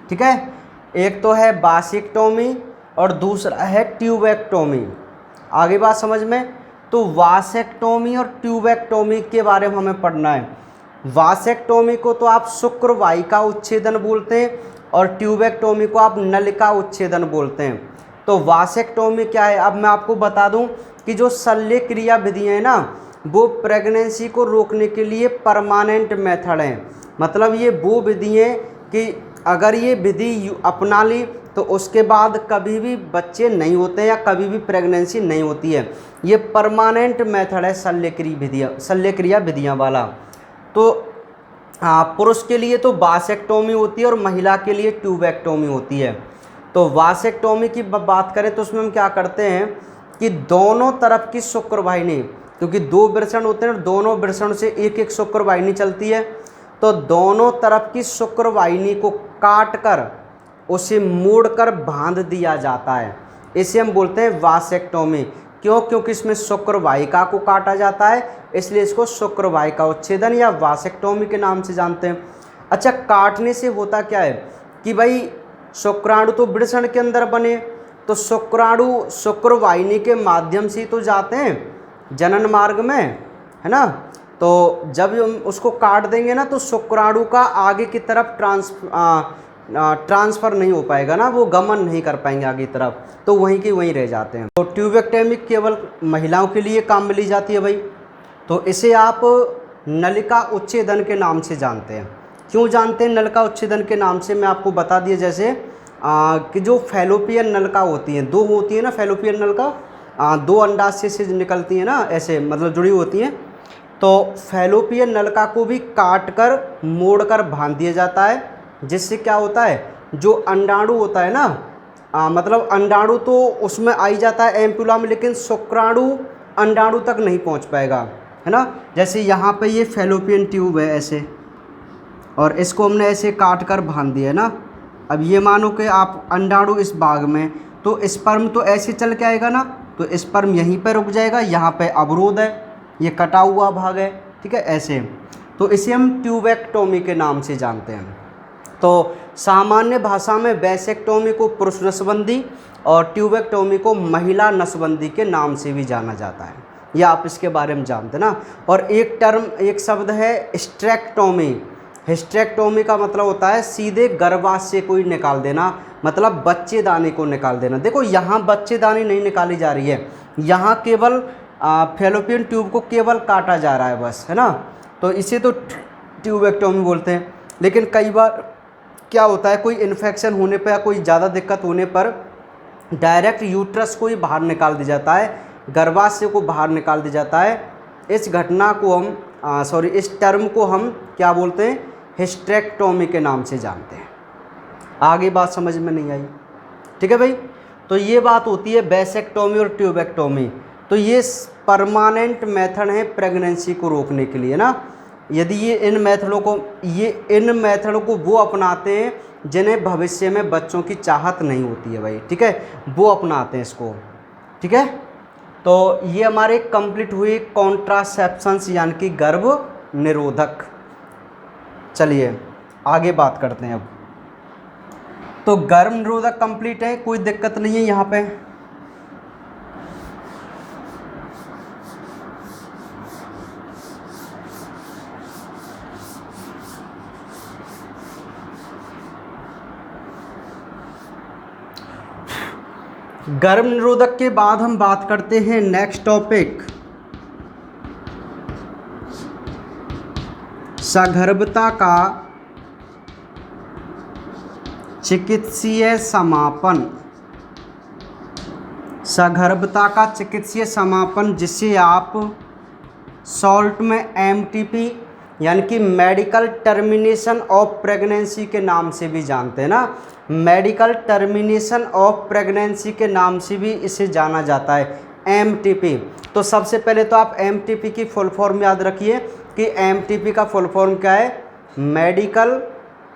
ठीक है, एक तो है वासेक्टोमी और दूसरा है ट्यूबेक्टोमी। आगे बात समझ में? तो वासेक्टोमी और ट्यूबेक्टोमी के बारे में हमें पढ़ना है। वासेक्टोमी को तो आप शुक्रवाहिका उच्छेदन बोलते हैं और ट्यूबेक्टोमी को आप नलिका उच्छेदन बोलते हैं। तो वासेक्टोमी क्या है, अब मैं आपको बता दूं कि जो शल्य क्रिया विधियाँ हैं ना, वो प्रेगनेंसी को रोकने के लिए परमानेंट मेथड हैं। मतलब ये वो विधि हैं कि अगर ये विधि अपना ली तो उसके बाद कभी भी बच्चे नहीं होते या कभी भी प्रेगनेंसी नहीं होती है। ये परमानेंट मेथड है शल्य क्रिया विधियाँ वाला। तो पुरुष के लिए तो वासेक्टोमी होती है और महिला के लिए ट्यूबेक्टोमी होती है। तो वासेक्टोमी की बात करें तो उसमें हम क्या करते हैं कि दोनों तरफ की शुक्रवाहिनी, क्योंकि दो वृषण होते हैं, दोनों वृषण से एक एक शुक्रवाहिनी चलती है, तो दोनों तरफ की शुक्रवाहिनी को काट कर उसे मोड़कर बांध दिया जाता है। इसे हम बोलते हैं वासेक्टोमी। क्यों? क्योंकि इसमें शुक्रवाहिका को काटा जाता है, इसलिए इसको शुक्रवाहिका उच्छेदन या वासेक्टोमी के नाम से जानते हैं। अच्छा, काटने से होता क्या है कि भाई शुक्राणु तो वृषण के अंदर बने, तो शुक्राणु शुक्रवाहिनी के माध्यम से तो जाते हैं जनन मार्ग में, है ना। तो जब हम उसको काट देंगे ना, तो शुक्राणु का आगे की तरफ ट्रांसफ़र नहीं हो पाएगा ना, वो गमन नहीं कर पाएंगे आगे की तरफ, तो वहीं के वहीं रह जाते हैं। तो ट्यूबेक्टोमी केवल महिलाओं के लिए काम में ली जाती है भाई। तो इसे आप नलिका उच्छेदन के नाम से जानते हैं। क्यों जानते हैं नलिका उच्छेदन के नाम से? मैं आपको बता दिया, जैसे कि जो फैलोपियन नलिका होती हैं, दो होती है ना फैलोपियन नलिका, दो अंडाशय से निकलती हैं ना, ऐसे मतलब जुड़ी होती हैं। तो फैलोपियन नलिका को भी काट कर मोड़ कर बांध दिया जाता है, जिससे क्या होता है, जो अंडाणु होता है ना, मतलब अंडाणु तो उसमें आई जाता है एम्पुला में, लेकिन शुक्राणु अंडाणु तक नहीं पहुंच पाएगा, है ना। जैसे यहाँ पे ये फैलोपियन ट्यूब है ऐसे, और इसको हमने ऐसे काट कर बांध दिया है ना। अब ये मानो कि आप अंडाणु इस भाग में, तो स्पर्म तो ऐसे चल के आएगा ना, तो स्पर्म यहीं पर रुक जाएगा, यहाँ पे अवरोध है, ये कटा हुआ भाग है, ठीक है, ऐसे। तो इसे हम ट्यूबेक्टोमी के नाम से जानते हैं। तो सामान्य भाषा में वैसेक्टोमी को पुरुष नसबंदी और ट्यूबेक्टोमी को महिला नसबंदी के नाम से भी जाना जाता है, या आप इसके बारे में जानते हैं ना। और एक शब्द है हिस्टेरेक्टोमी। हिस्टेरेक्टोमी का मतलब होता है सीधे गर्भाशय को ही निकाल देना, मतलब बच्चेदानी को निकाल देना। देखो यहाँ बच्चेदानी नहीं निकाली जा रही है, यहाँ केवल फैलोपियन ट्यूब को केवल काटा जा रहा है बस, है ना। तो इसे तो ट्यूबेक्टोमी बोलते हैं। लेकिन कई बार क्या होता है, कोई इन्फेक्शन होने पर या कोई ज़्यादा दिक्कत होने पर डायरेक्ट यूट्रस को ही बाहर निकाल दिया जाता है, गर्भाशय को बाहर निकाल दिया जाता है। इस घटना को हम इस टर्म को हम क्या बोलते हैं, हिस्टेरेक्टोमी के नाम से जानते हैं। आगे बात समझ में नहीं आई? ठीक है भाई। तो ये बात होती है वैसेक्टोमी और ट्यूबेक्टोमी। तो ये परमानेंट मेथड है प्रेगनेंसी को रोकने के लिए ना। यदि ये इन मेथडों को वो अपनाते हैं जिन्हें भविष्य में बच्चों की चाहत नहीं होती है भाई, ठीक है, वो अपनाते हैं इसको, ठीक है। तो ये हमारे कंप्लीट हुए कॉन्ट्रासेप्शंस यानी कि गर्भ निरोधक। चलिए आगे बात करते हैं अब। तो गर्भ निरोधक कंप्लीट है, कोई दिक्कत नहीं है यहाँ पे। गर्भ निरोधक के बाद हम बात करते हैं नेक्स्ट टॉपिक, सगर्भता का चिकित्सीय समापन। सगर्भता का चिकित्सीय समापन, जिसे आप शॉर्ट में MTP यानी कि मेडिकल टर्मिनेशन ऑफ प्रेगनेंसी के नाम से भी जानते हैं ना। मेडिकल टर्मिनेशन ऑफ प्रेगनेंसी के नाम से भी इसे जाना जाता है, MTP। तो सबसे पहले तो आप MTP की फुल फॉर्म याद रखिए कि MTP का फुल फॉर्म क्या है, मेडिकल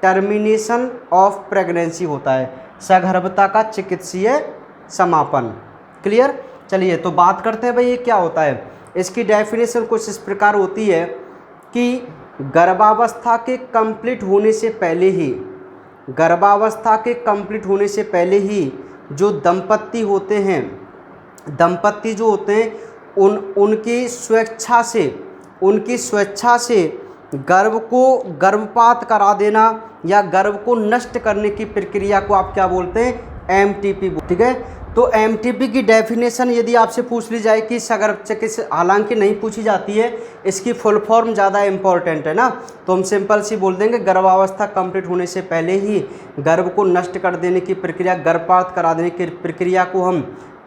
टर्मिनेशन ऑफ प्रेगनेंसी होता है, सगर्भता का चिकित्सीय समापन। क्लियर। चलिए तो बात करते हैं भाई ये क्या होता है। इसकी डेफिनेशन कुछ इस प्रकार होती है कि गर्भावस्था के कंप्लीट होने से पहले ही, गर्भावस्था के कंप्लीट होने से पहले ही जो दंपत्ति होते हैं, दंपत्ति जो होते हैं उनकी स्वेच्छा से गर्भ को गर्भपात करा देना या गर्भ को नष्ट करने की प्रक्रिया को आप क्या बोलते हैं, MTP, ठीक है। तो MTP की डेफिनेशन यदि आपसे पूछ ली जाए कि सगर्भ चिकित्सा, हालांकि नहीं पूछी जाती है, इसकी फुल फॉर्म ज़्यादा इंपॉर्टेंट है ना, तो हम सिंपल सी बोल देंगे गर्भावस्था कंप्लीट होने से पहले ही गर्भ को नष्ट कर देने की प्रक्रिया, गर्भपात करा देने की प्रक्रिया को हम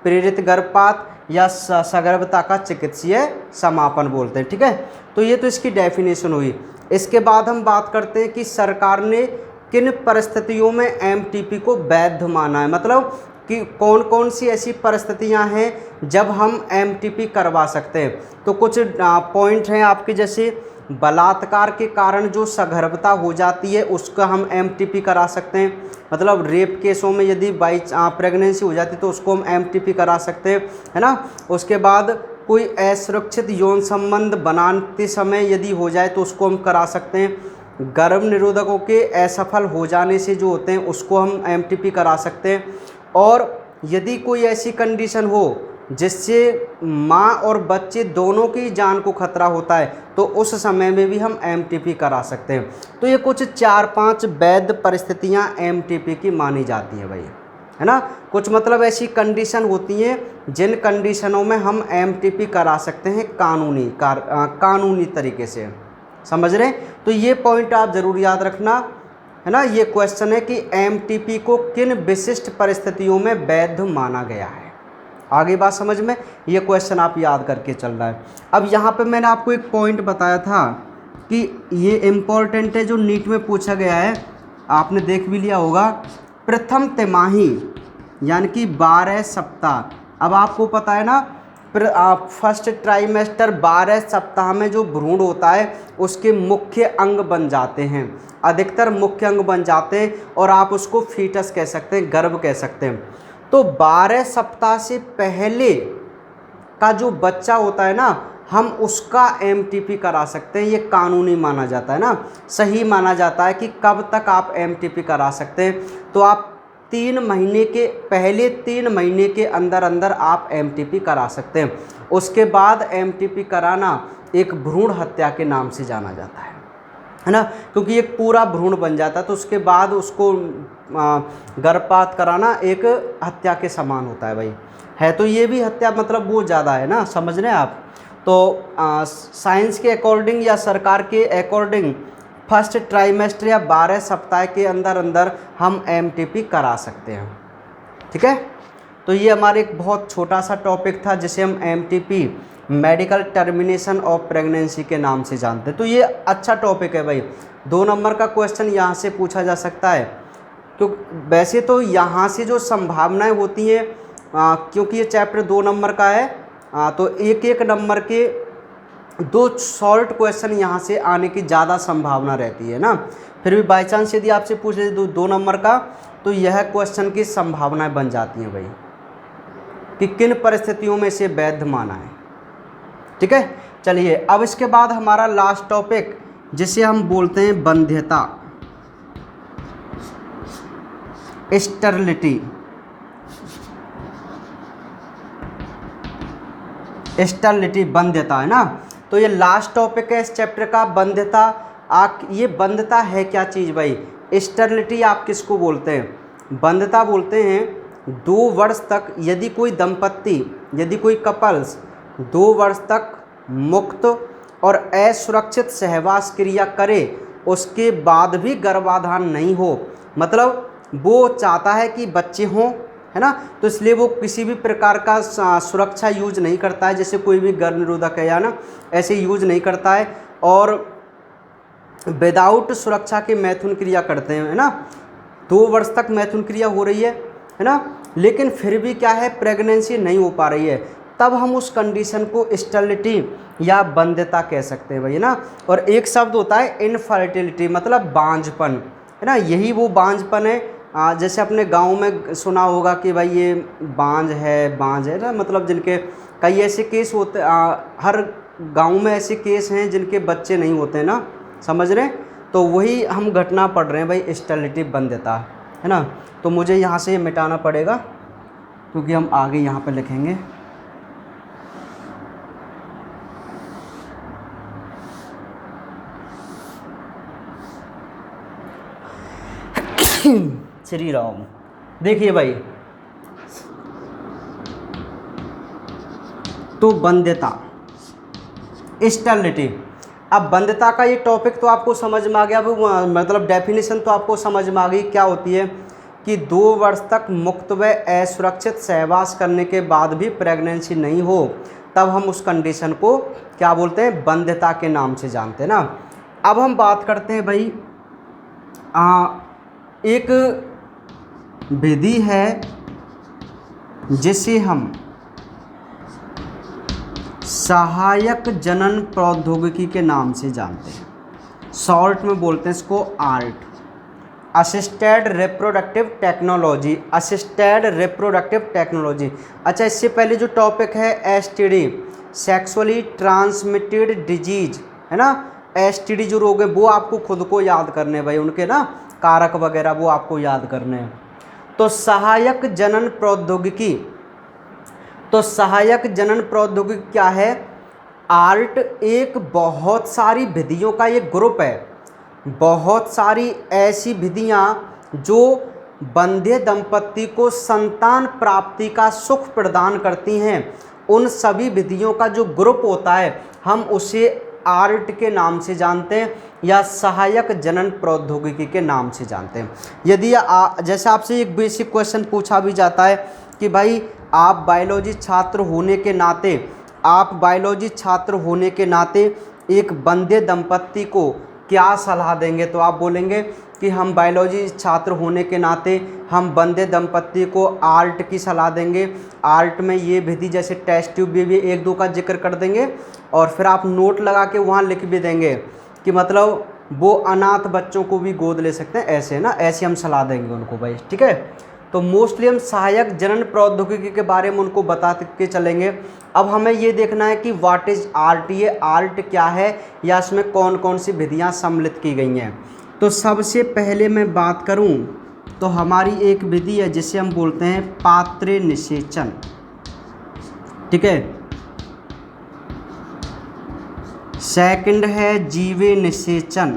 प्रेरित गर्भपात या सगर्भता का चिकित्सीय समापन बोलते हैं, ठीक है। तो ये तो इसकी डेफिनेशन हुई। इसके बाद हम बात करते हैं कि सरकार ने किन परिस्थितियों में MTP को वैध माना है, मतलब कि कौन कौन सी ऐसी परिस्थितियां हैं जब हम MTP करवा सकते हैं। तो कुछ पॉइंट हैं आपके, जैसे बलात्कार के कारण जो सगर्भता हो जाती है उसका हम MTP करा सकते हैं, मतलब रेप केसों में यदि प्रेगनेंसी हो जाती है तो उसको हम MTP करा सकते हैं, है ना। उसके बाद कोई असुरक्षित यौन संबंध बनाते समय यदि हो जाए तो उसको हम करा सकते हैं। गर्भ निरोधकों के असफल हो जाने से जो होते हैं उसको हम MTP करा सकते हैं। और यदि कोई ऐसी कंडीशन हो जिससे माँ और बच्चे दोनों की जान को खतरा होता है तो उस समय में भी हम MTP करा सकते हैं। तो ये कुछ 4-5 वैध परिस्थितियाँ MTP की मानी जाती हैं भाई, है ना। कुछ मतलब ऐसी कंडीशन होती हैं जिन कंडीशनों में हम MTP करा सकते हैं कानूनी तरीके से, समझ रहे हैं। तो ये पॉइंट आप ज़रूर याद रखना, है ना। ये क्वेश्चन है कि MTP को किन विशिष्ट परिस्थितियों में वैध माना गया है। आगे बात समझ में, ये क्वेश्चन आप याद करके चल रहा है। अब यहाँ पे मैंने आपको एक पॉइंट बताया था कि ये इम्पोर्टेंट है, जो नीट में पूछा गया है, आपने देख भी लिया होगा। प्रथम तिमाही यानी कि 12 सप्ताह। अब आपको पता है ना, फर्स्ट ट्राइमेस्टर 12 सप्ताह में जो भ्रूण होता है उसके मुख्य अंग बन जाते हैं, अधिकतर मुख्य अंग बन जाते हैं, और आप उसको फीटस कह सकते हैं, गर्भ कह सकते हैं। तो 12 सप्ताह से पहले का जो बच्चा होता है ना, हम उसका MTP करा सकते हैं। ये कानूनी माना जाता है ना, सही माना जाता है कि कब तक आप MTP करा सकते हैं। तो आप 3 महीने के पहले 3 महीने के अंदर अंदर आप MTP करा सकते हैं। उसके बाद MTP कराना एक भ्रूण हत्या के नाम से जाना जाता है ना, क्योंकि एक पूरा भ्रूण बन जाता है तो उसके बाद उसको गर्भपात कराना एक हत्या के समान होता है भाई, है। तो ये भी हत्या, मतलब वो ज़्यादा है ना, समझ रहे हैं आप। तो साइंस के अकॉर्डिंग या सरकार के अकॉर्डिंग फर्स्ट ट्राइमेस्टर या 12 सप्ताह के अंदर अंदर हम MTP करा सकते हैं, ठीक है। तो ये हमारे एक बहुत छोटा सा टॉपिक था जिसे हम MTP medical termination of pregnancy के नाम से जानते हैं। तो ये अच्छा टॉपिक है भाई, 2 नंबर का क्वेश्चन यहाँ से पूछा जा सकता है। क्यों वैसे तो यहाँ से जो संभावनाएं होती हैं क्योंकि ये चैप्टर 2 नंबर का है तो एक एक नंबर के 2 शॉर्ट क्वेश्चन यहाँ से आने की ज़्यादा संभावना रहती है ना। फिर भी बाई चांस यदि आपसे पूछ ले 2 नंबर का तो यह क्वेश्चन की संभावनाएं बन जाती हैं भाई कि किन परिस्थितियों में इसे वैध माना है। ठीक है, चलिए अब इसके बाद हमारा लास्ट टॉपिक जिसे हम बोलते हैं वंध्यता, स्टरलिटी। स्टरलिटी वंध्यता है ना, तो ये लास्ट टॉपिक है इस चैप्टर का, वंध्यता। ये वंध्यता है क्या चीज़ भाई? स्टरलिटी आप किसको बोलते हैं? वंध्यता बोलते हैं 2 वर्ष तक यदि कोई दंपत्ति, यदि कोई कपल्स 2 वर्ष तक मुक्त और असुरक्षित सहवास क्रिया करे उसके बाद भी गर्भाधान नहीं हो, मतलब वो चाहता है कि बच्चे हों, है ना, तो इसलिए वो किसी भी प्रकार का सुरक्षा यूज नहीं करता है, जैसे कोई भी गर्भ निरोधक है या ना ऐसे यूज नहीं करता है, और विदाउट सुरक्षा के मैथुन क्रिया करते हैं, है ना। 2 वर्ष तक मैथुन क्रिया हो रही है ना, लेकिन फिर भी क्या है, प्रेगनेंसी नहीं हो पा रही है, तब हम उस कंडीशन को स्टरलिटी या वंध्यता कह सकते हैं भाई ना। और एक शब्द होता है इनफर्टिलिटी, मतलब बांझपन, है ना, यही वो बांझपन है। जैसे अपने गांव में सुना होगा कि भाई ये बांझ है ना, मतलब जिनके कई ऐसे केस होते, हर गांव में ऐसे केस हैं जिनके बच्चे नहीं होते ना, समझ रहे हैं, तो वही हम घटना पढ़ रहे हैं भाई, स्टरलिटी वंध्यता, है ना। तो मुझे यहाँ से मिटाना पड़ेगा क्योंकि हम आगे यहाँ पे लिखेंगे। श्री राम। देखिए भाई, तो वंध्यता, स्टरलिटी। अब वंध्यता का ये टॉपिक तो आपको समझ में आ गया, मतलब डेफिनेशन तो आपको समझ में आ गई क्या होती है कि 2 वर्ष तक मुक्त व असुरक्षित सहवास करने के बाद भी प्रेगनेंसी नहीं हो, तब हम उस कंडीशन को क्या बोलते हैं, वंध्यता के नाम से जानते हैं ना। अब हम बात करते हैं भाई, एक विधि है जिसे हम सहायक जनन प्रौद्योगिकी के नाम से जानते हैं, शॉर्ट में बोलते हैं इसको art, assisted reproductive technology, assisted reproductive technology. अच्छा, इससे पहले जो टॉपिक है एसटीडी, सेक्सुअली ट्रांसमिटेड डिजीज, है ना, एसटीडी जो रोग है वो आपको खुद को याद करने भाई, उनके ना कारक वगैरह वो आपको याद करने हैं। तो सहायक जनन प्रौद्योगिकी, तो सहायक जनन प्रौद्योगिकी क्या है? आर्ट एक बहुत सारी विधियों का एक ग्रुप है, बहुत सारी ऐसी विधियां जो बंधे दंपत्ति को संतान प्राप्ति का सुख प्रदान करती हैं, उन सभी विधियों का जो ग्रुप होता है हम उसे आर्ट के नाम से जानते हैं या सहायक जनन प्रौद्योगिकी के नाम से जानते हैं। यदि जैसे आपसे एक बेसिक क्वेश्चन पूछा भी जाता है कि भाई आप बायोलॉजी छात्र होने के नाते, आप बायोलॉजी छात्र होने के नाते एक बंधे दंपत्ति को क्या सलाह देंगे, तो आप बोलेंगे कि हम बायोलॉजी छात्र होने के नाते हम बंधे दंपत्ति को आर्ट की सलाह देंगे। आर्ट में ये विधि जैसे टेस्ट ट्यूब भी 1-2 का जिक्र कर देंगे और फिर आप नोट लगा के वहाँ लिख भी देंगे कि मतलब वो अनाथ बच्चों को भी गोद ले सकते हैं, ऐसे ना, ऐसे हम सलाह देंगे उनको भाई। ठीक है, तो मोस्टली हम सहायक जनन प्रौद्योगिकी के बारे में उनको बता के चलेंगे। अब हमें ये देखना है कि व्हाट इज़ आर्ट, ये आर्ट क्या है या इसमें कौन कौन सी विधियाँ सम्मिलित की गई हैं। तो सबसे पहले मैं बात करूं तो हमारी एक विधि है जिसे हम बोलते हैं पात्रे निषेचन। ठीक है, सेकंड है जीवे निषेचन,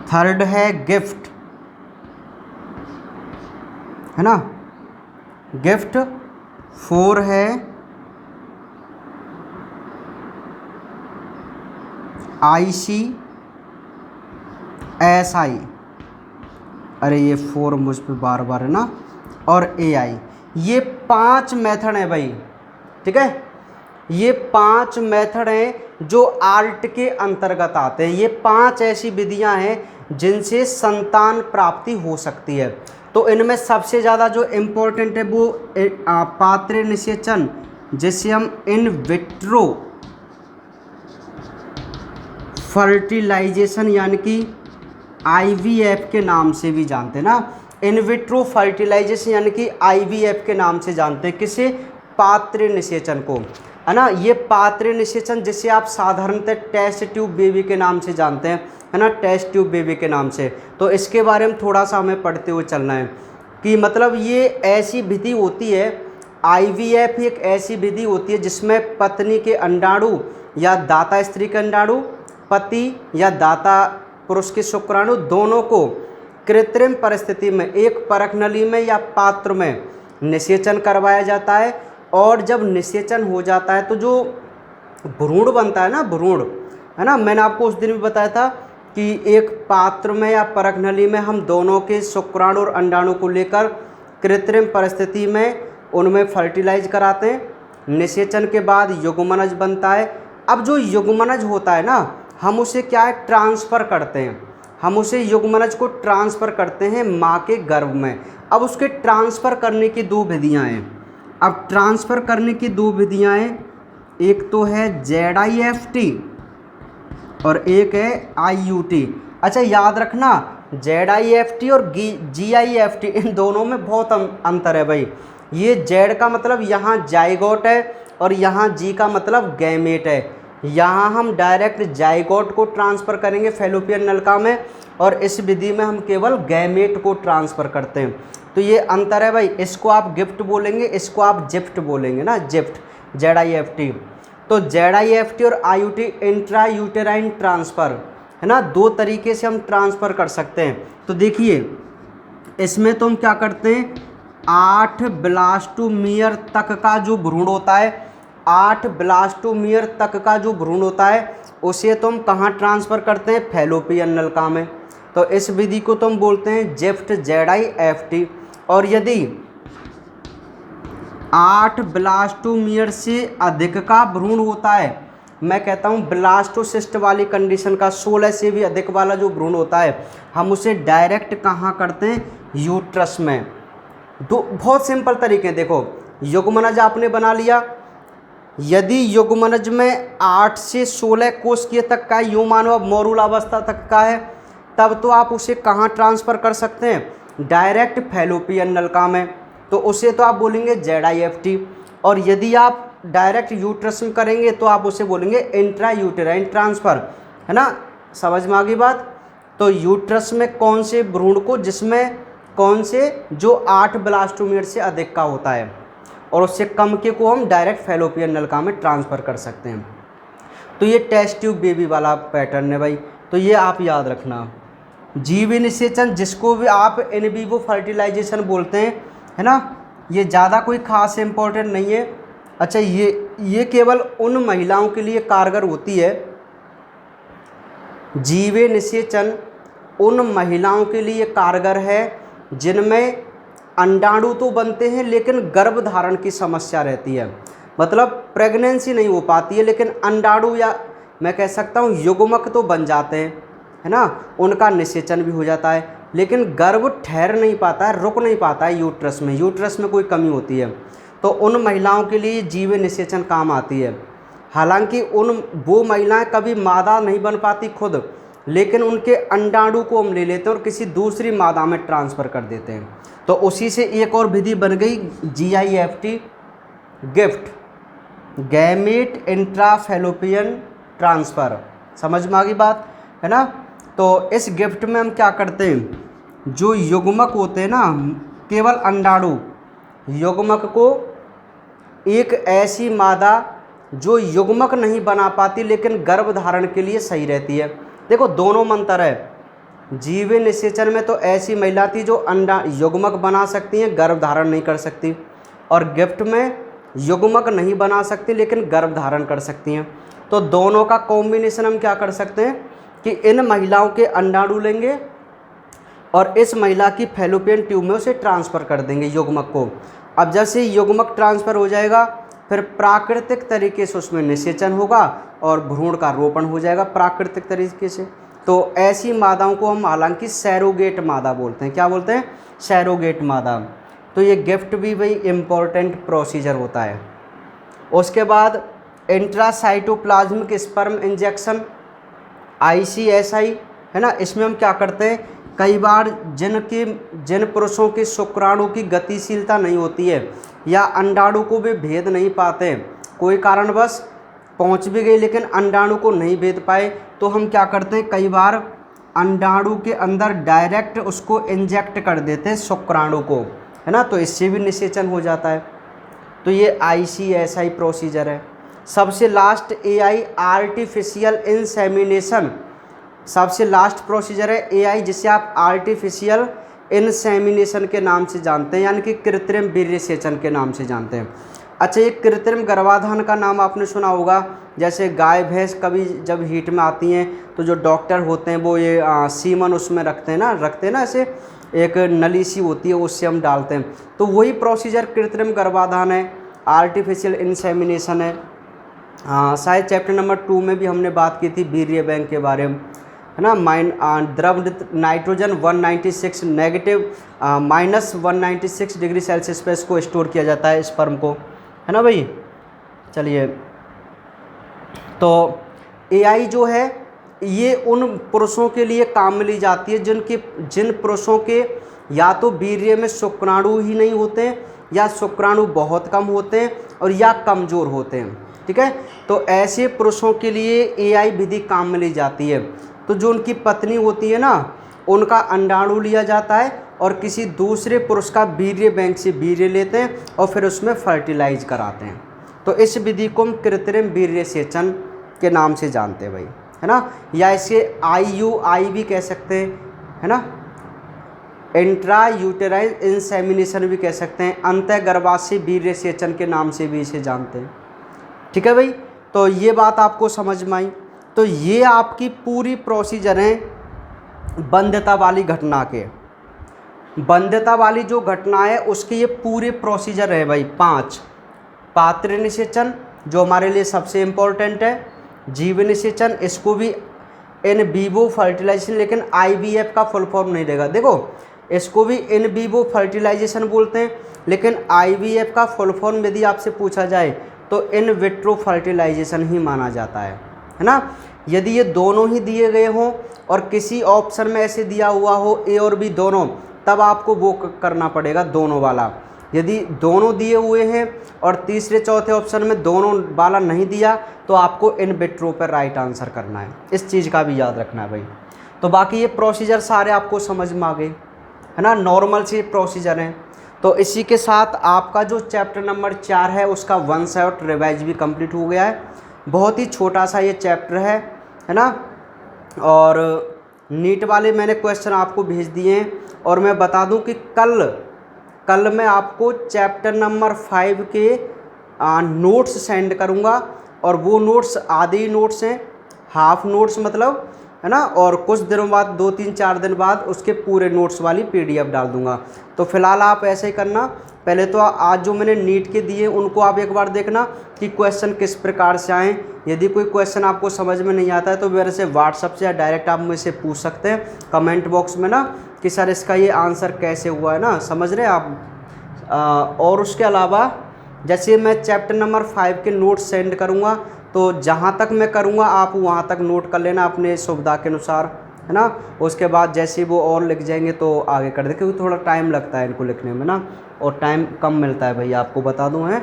थर्ड है गिफ्ट, है ना, गिफ्ट। 4 है ICSI, अरे ये 4 मुझ पे बार बार है ना, और AI। ये 5 मेथड हैं भाई। ठीक है, ये 5 मेथड हैं जो आर्ट के अंतर्गत आते हैं। ये 5 ऐसी विधियां हैं जिनसे संतान प्राप्ति हो सकती है। तो इनमें सबसे ज़्यादा जो इम्पोर्टेंट है वो पात्र निषेचन, जिसे हम इन विट्रो फर्टिलाइजेशन यानी कि IVF के नाम से भी जानते हैं ना, इन विट्रो फर्टिलाइजेशन यानी कि IVF के नाम से जानते हैं। किसे? पात्र निषेचन को, है ना। ये पात्र निषेचन जिसे आप साधारणतः टेस्ट ट्यूब बेबी के नाम से जानते हैं, है ना, टेस्ट ट्यूब बेबी के नाम से। तो इसके बारे में थोड़ा सा हमें पढ़ते हुए चलना है कि मतलब ये ऐसी विधि होती है, IVF एक ऐसी विधि होती है जिसमें पत्नी के अंडाणु या दाता स्त्री के अंडाणु, पति या दाता पुरुष के शुक्राणु दोनों को कृत्रिम परिस्थिति में एक परख नली में या पात्र में निषेचन करवाया जाता है। और जब निषेचन हो जाता है तो जो भ्रूण बनता है ना, भ्रूण, है ना, मैंने आपको उस दिन भी बताया था कि एक पात्र में या परख नली में हम दोनों के शुक्राणु और अंडाणु को लेकर कृत्रिम परिस्थिति में उनमें फर्टिलाइज कराते हैं। निषेचन के बाद युग्मनज बनता है। अब जो युग्मनज होता है ना, हम उसे क्या है, ट्रांसफ़र करते हैं। हम उसे युग्मनज को ट्रांसफ़र करते हैं माँ के गर्भ में। अब उसके ट्रांसफ़र करने की 2 विधियाँ हैं। अब ट्रांसफ़र करने की 2 विधियाँ हैं, एक तो है ZIFT और एक है IUT। अच्छा याद रखना, ZIFT और GIFT इन दोनों में बहुत अंतर है भाई। ये Z का मतलब यहाँ जाइगोट है और यहाँ G का मतलब गैमेट है। यहाँ हम डायरेक्ट जाइगोट को ट्रांसफ़र करेंगे फैलोपियन नलिका में, और इस विधि में हम केवल गैमेट को ट्रांसफ़र करते हैं। तो ये अंतर है भाई। इसको आप गिफ्ट बोलेंगे, इसको आप जिफ्ट बोलेंगे ना, जिफ्ट, ZIFT। तो ZIFT और IUT इंट्रा यूटेराइन ट्रांसफ़र, है ना, 2 तरीके से हम ट्रांसफ़र कर सकते हैं। तो देखिए इसमें तो हम क्या करते हैं, 8 ब्लास्टोमियर तक का जो भ्रूण होता है, 8 ब्लास्टोमियर तक का जो भ्रूण होता है उसे तो हम कहाँ ट्रांसफ़र करते हैं, फैलोपियन नलिका में। तो इस विधि को तो हम बोलते हैं जिफ्ट, ZIFT। और यदि 8 ब्लास्टोमियर से अधिक का भ्रूण होता है, मैं कहता हूँ ब्लास्टोसिस्ट वाली कंडीशन का 16 से भी अधिक वाला जो भ्रूण होता है, हम उसे डायरेक्ट कहाँ करते हैं, यूट्रस में। बहुत सिंपल तरीके हैं। देखो युग्मनज आपने बना लिया, यदि युग्मनज में 8 से 16 कोशिकीय तक का यूँ मानो मोरूल अवस्था तक का है, तब तो आप उसे कहाँ ट्रांसफ़र कर सकते हैं, डायरेक्ट फैलोपियन नलिका में। तो उसे तो आप बोलेंगे ZIFT। और यदि आप डायरेक्ट यूट्रस में करेंगे तो आप उसे बोलेंगे इंट्रा यूटेराइन ट्रांसफ़र, है ना। समझ में आ गई बात। तो यूट्रस में कौन से भ्रूण को, जिसमें कौन से, जो 8 ब्लास्टोमियर से अधिक का होता है, और उससे कम के को हम डायरेक्ट फैलोपियन नलिका में ट्रांसफ़र कर सकते हैं। तो ये टेस्ट ट्यूब बेबी वाला पैटर्न है भाई। तो ये आप याद रखना। जीवी निषेचन, जिसको भी आप इन विवो फर्टिलाइजेशन बोलते हैं, है ना, ये ज़्यादा कोई ख़ास इम्पोर्टेंट नहीं है। अच्छा ये केवल उन महिलाओं के लिए कारगर होती है, जीवे निषेचन उन महिलाओं के लिए कारगर है जिनमें अंडाणु तो बनते हैं लेकिन गर्भधारण की समस्या रहती है। मतलब प्रेगनेंसी नहीं हो पाती है लेकिन अंडाणु, या मैं कह सकता हूँ युग्मक तो बन जाते हैं, है ना, उनका निषेचन भी हो जाता है, लेकिन गर्भ ठहर नहीं पाता है, रुक नहीं पाता है यूट्रस में, यूट्रस में कोई कमी होती है। तो उन महिलाओं के लिए जीवे निषेचन काम आती है। हालांकि वो महिलाएं कभी मादा नहीं बन पाती खुद, लेकिन उनके अंडाणु को हम ले लेते हैं और किसी दूसरी मादा में ट्रांसफ़र कर देते हैं। तो उसी से एक और विधि बन गई GIFT, गिफ्ट, गैमेट इंट्राफैलोपियन ट्रांसफ़र। समझ में आ गई बात, है ना। तो इस गिफ्ट में हम क्या करते हैं, जो युग्मक होते हैं ना, केवल अंडाणु, युग्मक को एक ऐसी मादा जो युग्मक नहीं बना पाती लेकिन गर्भधारण के लिए सही रहती है। देखो दोनों में अंतर है। जीवे निषेचन में तो ऐसी महिला थी जो युग्मक बना सकती हैं, गर्भधारण नहीं कर सकती, और गिफ्ट में युग्मक नहीं बना सकती लेकिन गर्भधारण कर सकती हैं। तो दोनों का कॉम्बिनेशन हम क्या कर सकते हैं कि इन महिलाओं के अंडाणु लेंगे और इस महिला की फैलोपियन ट्यूब में उसे ट्रांसफ़र कर देंगे युग्मक को। अब जैसे युग्मक ट्रांसफ़र हो जाएगा फिर प्राकृतिक तरीके से उसमें निषेचन होगा और भ्रूण का रोपण हो जाएगा प्राकृतिक तरीके से। तो ऐसी मादाओं को हम हालांकि सैरोगेट मादा बोलते हैं। क्या बोलते हैं? सैरोगेट मादा। तो ये गिफ्ट भी भाई इम्पोर्टेंट प्रोसीजर होता है। उसके बाद इंट्रासाइटोप्लाज्मिक स्पर्म इंजेक्शन, ICSI, है ना। इसमें हम क्या करते हैं, कई बार जिन पुरुषों के शुक्राणु की गतिशीलता नहीं होती है या अंडाणु को भी भेद नहीं पाते, कोई कारणवश पहुंच भी गई लेकिन अंडाणु को नहीं भेद पाए, तो हम क्या करते हैं, कई बार अंडाणु के अंदर डायरेक्ट उसको इंजेक्ट कर देते हैं शुक्राणु को, है ना। तो इससे भी निषेचन हो जाता है। तो ये ICSI प्रोसीजर है। सबसे लास्ट AI आर्टिफिशियल इंसेमिनेशन, सबसे लास्ट प्रोसीजर है AI, जिसे आप आर्टिफिशियल इंसेमिनेशन के नाम से जानते हैं, यानी कि कृत्रिम वीर्यसेचन के नाम से जानते हैं। अच्छा, ये कृत्रिम गर्भाधान का नाम आपने सुना होगा। जैसे गाय भैंस कभी जब हीट में आती हैं तो जो डॉक्टर होते हैं वो ये सीमन उसमें रखते हैं ना, ऐसे एक नली सी होती है, उससे हम डालते हैं। तो वही प्रोसीजर कृत्रिम गर्भाधान है, आर्टिफिशियल इंसेमिनेशन है। शायद चैप्टर नंबर 2 में भी हमने बात की थी वीर्य बैंक के बारे में, है ना। द्रव नाइट्रोजन 196 नेगेटिव -196 डिग्री सेल्सियस पे इसको स्टोर किया जाता है स्पर्म को, है ना भाई। चलिए, तो AI जो है ये उन पुरुषों के लिए काम में ली जाती है जिन पुरुषों के या तो वीर्य में शुक्राणु ही नहीं होते या शुक्राणु बहुत कम होते हैं और या कमज़ोर होते हैं, ठीक है। तो ऐसे पुरुषों के लिए AI विधि काम में ली जाती है। तो जो उनकी पत्नी होती है ना, उनका अंडाणु लिया जाता है और किसी दूसरे पुरुष का वीर्य बैंक से वीर्य लेते हैं और फिर उसमें फर्टिलाइज कराते हैं। तो इस विधि को हम कृत्रिम वीर्यसेचन के नाम से जानते हैं भाई, है ना। या इसे IUI भी कह सकते हैं, है ना। इंट्रा यूटेराइन इंसेमिनेशन भी कह सकते हैं, अंतःगर्भाशय वीर्यसेचन के नाम से भी इसे जानते हैं, ठीक है भाई। तो ये बात आपको समझ में आई। तो ये आपकी पूरी प्रोसीजर है वंध्यता वाली घटना के। वंध्यता वाली जो घटना है उसके ये पूरे प्रोसीजर है भाई 5। पात्र निषेचन जो हमारे लिए सबसे इम्पोर्टेंट है, जीव निषेचन, इसको भी इन विवो फर्टिलाइजेशन, लेकिन IVF का फुल फॉर्म नहीं देगा। देखो, इसको भी इन विवो फर्टिलाइजेशन बोलते हैं, लेकिन IVF का फुल फॉर्म यदि आपसे पूछा जाए तो इन विट्रो फर्टिलाइजेशन ही माना जाता है ना। यदि ये दोनों ही दिए गए हों और किसी ऑप्शन में ऐसे दिया हुआ हो A और B दोनों, तब आपको वो करना पड़ेगा दोनों वाला। यदि दोनों दिए हुए हैं और तीसरे चौथे ऑप्शन में दोनों वाला नहीं दिया तो आपको इन विट्रो पर राइट आंसर करना है। इस चीज़ का भी याद रखना है भाई। तो बाकी ये प्रोसीजर सारे आपको समझ में आ गए, है ना। नॉर्मल से प्रोसीजर हैं। तो इसी के साथ आपका जो चैप्टर नंबर 4 है उसका 1 शॉट रिवाइज भी कंप्लीट हो गया है। बहुत ही छोटा सा ये चैप्टर है ना। और नीट वाले मैंने क्वेश्चन आपको भेज दिए हैं। और मैं बता दूं कि कल मैं आपको चैप्टर नंबर 5 के नोट्स सेंड करूंगा, और वो नोट्स आधे नोट्स हैं, हाफ नोट्स मतलब, है ना। और कुछ दिनों बाद 2-3-4 दिन बाद उसके पूरे नोट्स वाली PDF डाल दूंगा। तो फिलहाल आप ऐसे ही करना, पहले तो आज जो मैंने नीट के दिए उनको आप एक बार देखना कि क्वेश्चन किस प्रकार से आए। यदि कोई क्वेश्चन आपको समझ में नहीं आता है तो मेरे से व्हाट्सअप से या डायरेक्ट आप मुझसे पूछ सकते हैं कमेंट बॉक्स में ना, कि सर इसका ये आंसर कैसे हुआ है ना, समझ रहे हैं आप। और उसके अलावा जैसे मैं चैप्टर नंबर 5 के नोट्स सेंड करूँगा तो जहाँ तक मैं करूँगा आप वहाँ तक नोट कर लेना अपने सुविधा के अनुसार, है ना। उसके बाद जैसे वो और लिख जाएंगे तो आगे कर दे, क्योंकि थोड़ा टाइम लगता है इनको लिखने में ना, और टाइम कम मिलता है भैया, आपको बता दूं है।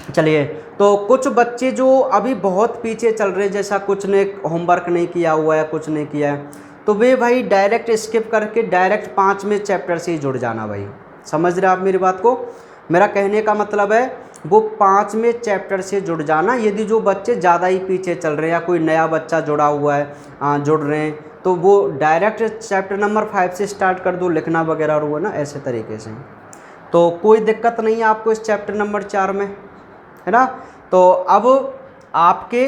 चलिए, तो कुछ बच्चे जो अभी बहुत पीछे चल रहे हैं, जैसा कुछ ने होमवर्क नहीं किया हुआ है, कुछ नहीं किया है, तो वे भाई डायरेक्ट स्किप करके डायरेक्ट 5वें चैप्टर से ही जुड़ जाना भाई। समझ रहे आप मेरी बात को? मेरा कहने का मतलब है वो 5वें चैप्टर से जुड़ जाना। यदि जो बच्चे ज़्यादा ही पीछे चल रहे हैं या कोई नया बच्चा जुड़ा हुआ है, जुड़ रहे हैं, तो वो डायरेक्ट चैप्टर नंबर 5 से स्टार्ट कर दो लिखना वगैरह, और वो ना ऐसे तरीके से, तो कोई दिक्कत नहीं है आपको इस चैप्टर नंबर 4 में, है ना। तो अब आपके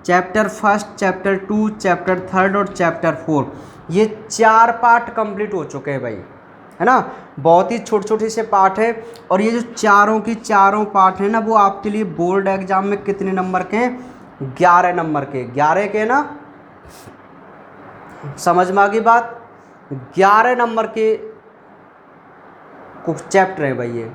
चैप्टर 1, चैप्टर 2, चैप्टर 3 और चैप्टर 4 ये 4 पार्ट कंप्लीट हो चुके हैं भाई। है ना, बहुत ही छोटे छोटे से पार्ट है। और ये जो चारों की चारों पार्ट है ना, वो आपके लिए बोर्ड एग्जाम में कितने नंबर के हैं? 11 नंबर के, 11 के ना, समझ में आ गई बात? 11 नंबर के कुछ चैप्टर है भाई। ये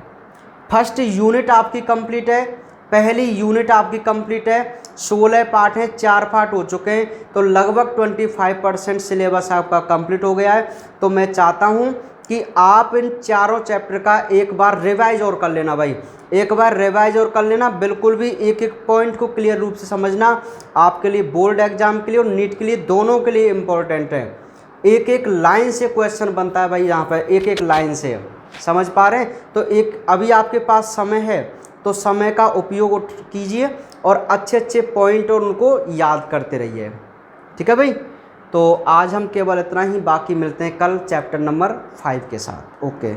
फर्स्ट यूनिट आपकी कंप्लीट है, पहली यूनिट आपकी कंप्लीट है, 16 पार्ट हैं, 4 पार्ट हो चुके हैं, तो लगभग 25% सिलेबस आपका कंप्लीट हो गया है। तो मैं चाहता हूं कि आप इन चारों चैप्टर का एक बार रिवाइज और कर लेना भाई, एक बार रिवाइज और कर लेना, बिल्कुल भी एक एक पॉइंट को क्लियर रूप से समझना, आपके लिए बोर्ड एग्जाम के लिए और नीट के लिए दोनों के लिए इम्पोर्टेंट है। एक एक लाइन से क्वेश्चन बनता है भाई, यहाँ पर एक एक लाइन से, समझ पा रहे हैं? तो एक अभी आपके पास समय है, तो समय का उपयोग कीजिए और अच्छे अच्छे पॉइंट और उनको याद करते रहिए, ठीक है भाई? तो आज हम केवल इतना ही, बाकी मिलते हैं कल चैप्टर नंबर 5 के साथ। ओके।